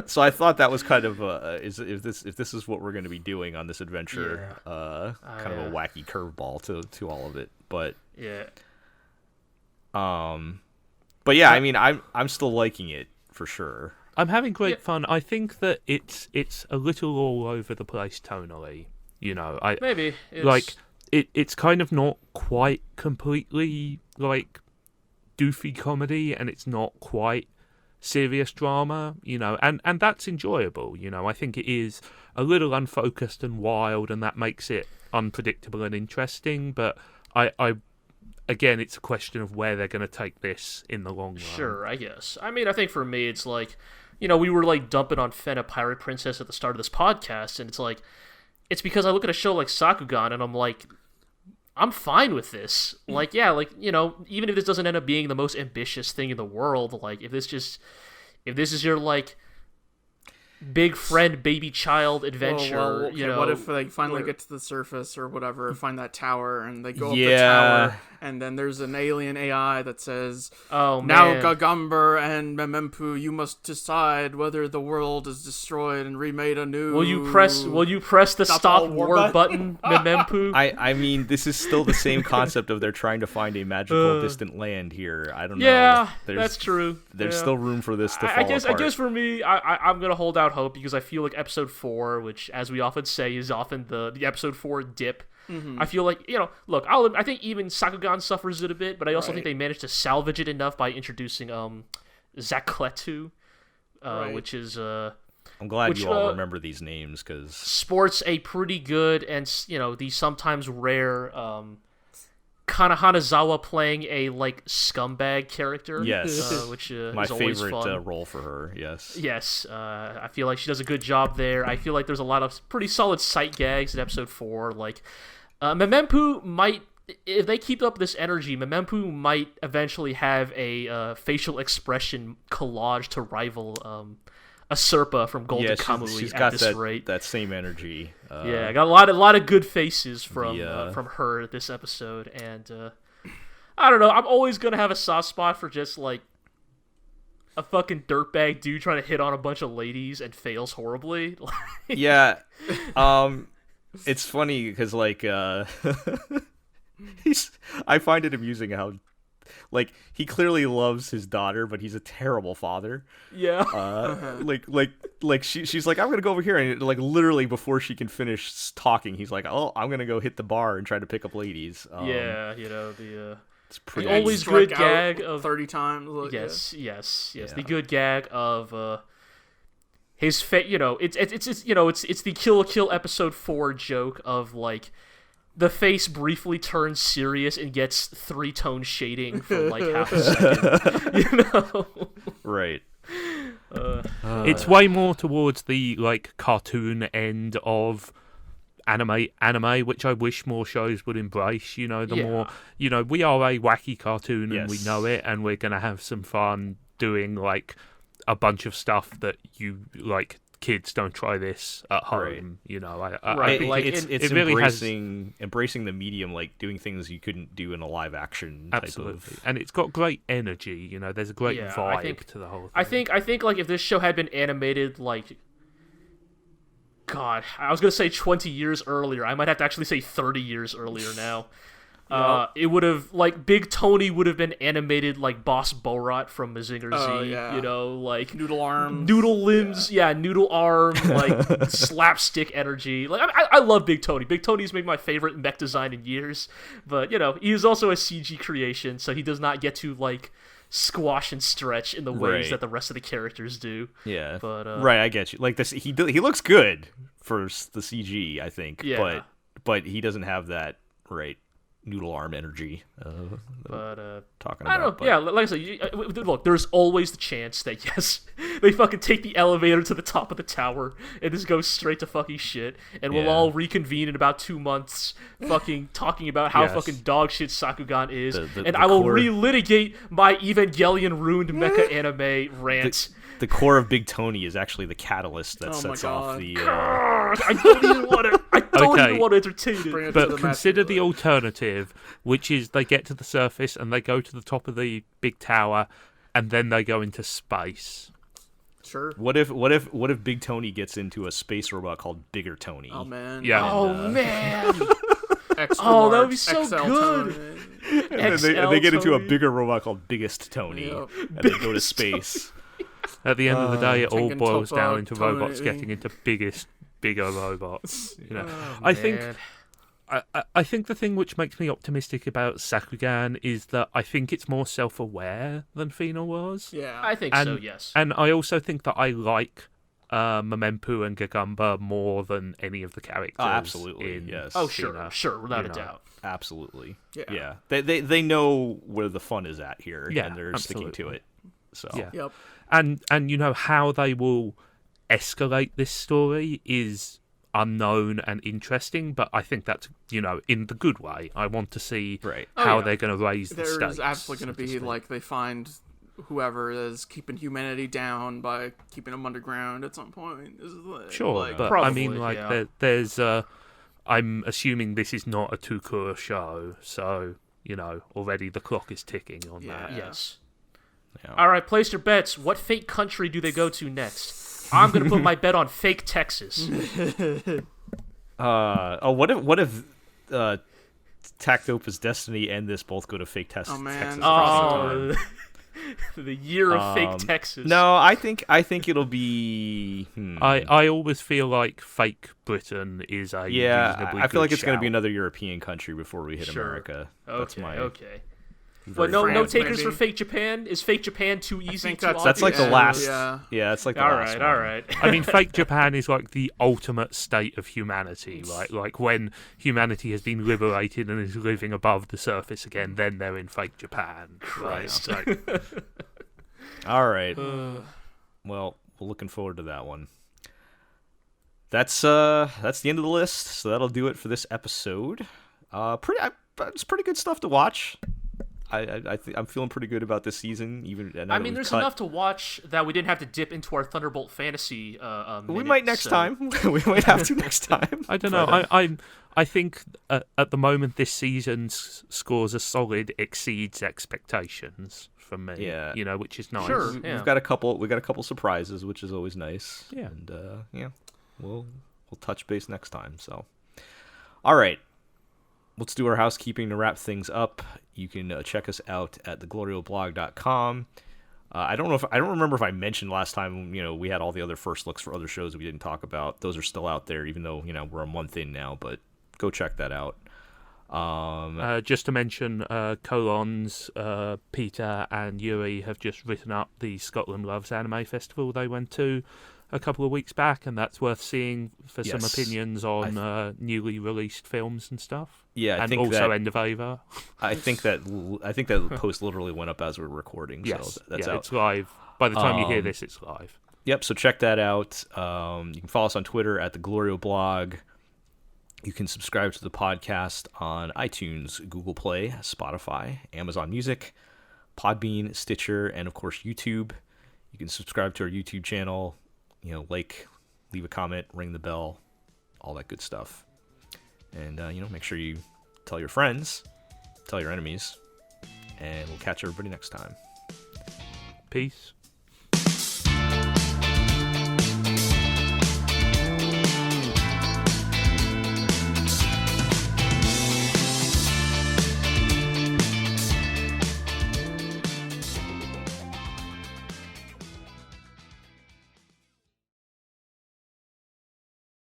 So I thought that was kind of if this is what we're going to be doing on this adventure, kind of a wacky curveball to all of it. But Yeah. but yeah, I mean, I'm still liking it for sure. I'm having great fun. I think that it's a little all over the place tonally. You know, Maybe it's kind of not quite completely like doofy comedy, and it's not quite serious drama, you know, and that's enjoyable, you know. I think it is a little unfocused and wild, and that makes it unpredictable and interesting, but I again, it's a question of where they're going to take this in the long run. Sure, I guess. I mean, I think for me, it's like, you know, we were like dumping on Fena Pirate Princess at the start of this podcast, and it's like, it's because I look at a show like Sakugan, and I'm like, I'm fine with this. Like, yeah, like, you know, even if this doesn't end up being the most ambitious thing in the world, like, if this is your, like, big friend, baby child adventure, Okay, you know. what if they finally get to the surface or whatever, find that tower, and they go up the tower, and then there's an alien AI that says, "Oh now man, Gagamber and Memempu, you must decide whether the world is destroyed and remade anew." Will you press the stop war button, Memempu? I mean, this is still the same concept of they're trying to find a magical distant land here. I don't know. Yeah, that's true. There's still room for this to fall I guess apart. for me, I'm gonna hold out hope because I feel like episode 4, which, as we often say, is often the episode 4 dip. Mm-hmm. I feel like, you know, look, I think even Sakugan suffers it a bit, but I also think they managed to salvage it enough by introducing Zakletu, which is I'm glad you all remember these names, because sports a pretty good and, you know, the sometimes rare Kana Hanazawa playing a like scumbag character. Yes, which my is always favorite fun. Role for her. Yes. Yes, I feel like she does a good job there. I feel like there's a lot of pretty solid sight gags in episode 4. Like, Memempu might, if they keep up this energy, Memempu might eventually have a facial expression collage to rival a Serpa from Golden Kamuy she's at got this rate. that same energy. I got a lot of good faces from her this episode, and I don't know. I'm always gonna have a soft spot for just like a fucking dirtbag dude trying to hit on a bunch of ladies and fails horribly. Yeah, it's funny because like I find it amusing how, like, he clearly loves his daughter, but he's a terrible father. Yeah. Like she's like, I'm gonna go over here, and like literally before she can finish talking, he's like, oh, I'm gonna go hit the bar and try to pick up ladies. Yeah, you know, it's pretty the always good gag of 30 times. Yes. The good gag of his face. You know, it's the Kill la Kill episode 4 joke of like, the face briefly turns serious and gets 3-tone shading for like half a second. You know? Right. It's way more towards the like cartoon end of anime, which I wish more shows would embrace. You know, more, you know, we are a wacky cartoon and we know it, and we're gonna have some fun doing like a bunch of stuff that you like. Kids, don't try this at home. Right. You know, right. Like it's it really embracing the medium, like doing things you couldn't do in a live action type of. And it's got great energy. You know, there's a great vibe to the whole thing. I think like if this show had been animated like, God, I was gonna say 20 years earlier. I might have to actually say 30 years earlier now. It would have, like, Big Tony would have been animated like Boss Borat from Mazinger Z. You know, like noodle arms, noodle limbs, noodle arm, like slapstick energy. Like, I love Big Tony. Big Tony's made my favorite mech design in years, but you know, he is also a CG creation, so he does not get to like squash and stretch in the ways that the rest of the characters do. Yeah, but right, I get you. Like this, he looks good for the CG, I think. But he doesn't have that noodle arm energy. Talking about. I don't know. Yeah, like I said, look, there's always the chance that yes, they fucking take the elevator to the top of the tower and just go straight to fucking shit, and we'll all reconvene in about 2 months, fucking talking about how fucking dog shit Sakugan is, and I will relitigate my Evangelion ruined mecha anime rant. The core of Big Tony is actually the catalyst that sets off the. I don't even want to. I don't even want to entertain it. But consider the alternative, which is they get to the surface and they go to the top of the big tower, and then they go into space. Sure. What if Big Tony gets into a space robot called Bigger Tony? Oh man. Yeah. Man. That would be so XL good. And they get into a bigger robot called Biggest Tony, and they go to space. At the end of the day, it all boils down into Tony. robots getting into bigger robots. You know, Man. I think the thing which makes me optimistic about Sakugan is that I think it's more self-aware than Fena was. Yeah, I think so. Yes. And I also think that I like Memempu and Gagumba more than any of the characters. Oh, absolutely. In Yes. Oh, Fena, sure, without a doubt. Absolutely. Yeah. They know where the fun is at here, Yeah, and they're sticking to it. So. Yeah. Yep. And you know how they will escalate this story is unknown and interesting, but I think that's, you know, in the good way. I want to see how they're going to raise the stakes. There's absolutely going to be like they find whoever is keeping humanity down by keeping them underground at some point. Sure, like, but probably, I mean, like there's I'm assuming this is not a Tukura show, so you know already the clock is ticking on that. Yes. Yeah. All right, place your bets. What fake country do they go to next? I'm gonna put my bet on fake Texas. What if Takt, op.destiny and this both go to fake Texas? Oh, man. Texas Oh, the year of fake Texas. No, I think it'll be. I always feel like fake Britain is a reasonably I feel like it's going to be another European country before we hit America. That's my okay. But no takers for fake Japan? Is fake Japan too easy? That's like the last. Yeah, it's like the last one. All right. I mean, fake Japan is like the ultimate state of humanity, right? Like when humanity has been liberated and is living above the surface again, then they're in fake Japan. Christ. Right? All right. Well, we're looking forward to that one. That's the end of the list. So that'll do it for this episode. It's pretty good stuff to watch. I'm feeling pretty good about this season. I mean, there's enough to watch that we didn't have to dip into our Thunderbolt fantasy. We might next time. We might have to next time. I don't know. I think at the moment this season's scores a solid exceeds expectations from me. Yeah, you know, which is nice. Sure. We've got a couple surprises, which is always nice. Yeah, and we'll touch base next time. So, all right. Let's do our housekeeping to wrap things up. You can check us out at theglorioblog.com. I don't remember if I mentioned last time, we had all the other first looks for other shows that we didn't talk about. Those are still out there, even though, we're a month in now, but go check that out. Just to mention, Colons, Peter and Yuri have just written up the Scotland Loves Anime Festival they went to a couple of weeks back, and that's worth seeing for some opinions on newly released films and stuff. Yeah, and also End of Ava. I think that post literally went up as we're recording. Yes, so that's out. It's live. By the time you hear this, it's live. Yep. So check that out. You can follow us on Twitter at the GLORIO blog. You can subscribe to the podcast on iTunes, Google Play, Spotify, Amazon Music, Podbean, Stitcher, and of course YouTube. You can subscribe to our YouTube channel. Leave a comment, ring the bell, all that good stuff. And, make sure you tell your friends, tell your enemies, and we'll catch everybody next time. Peace.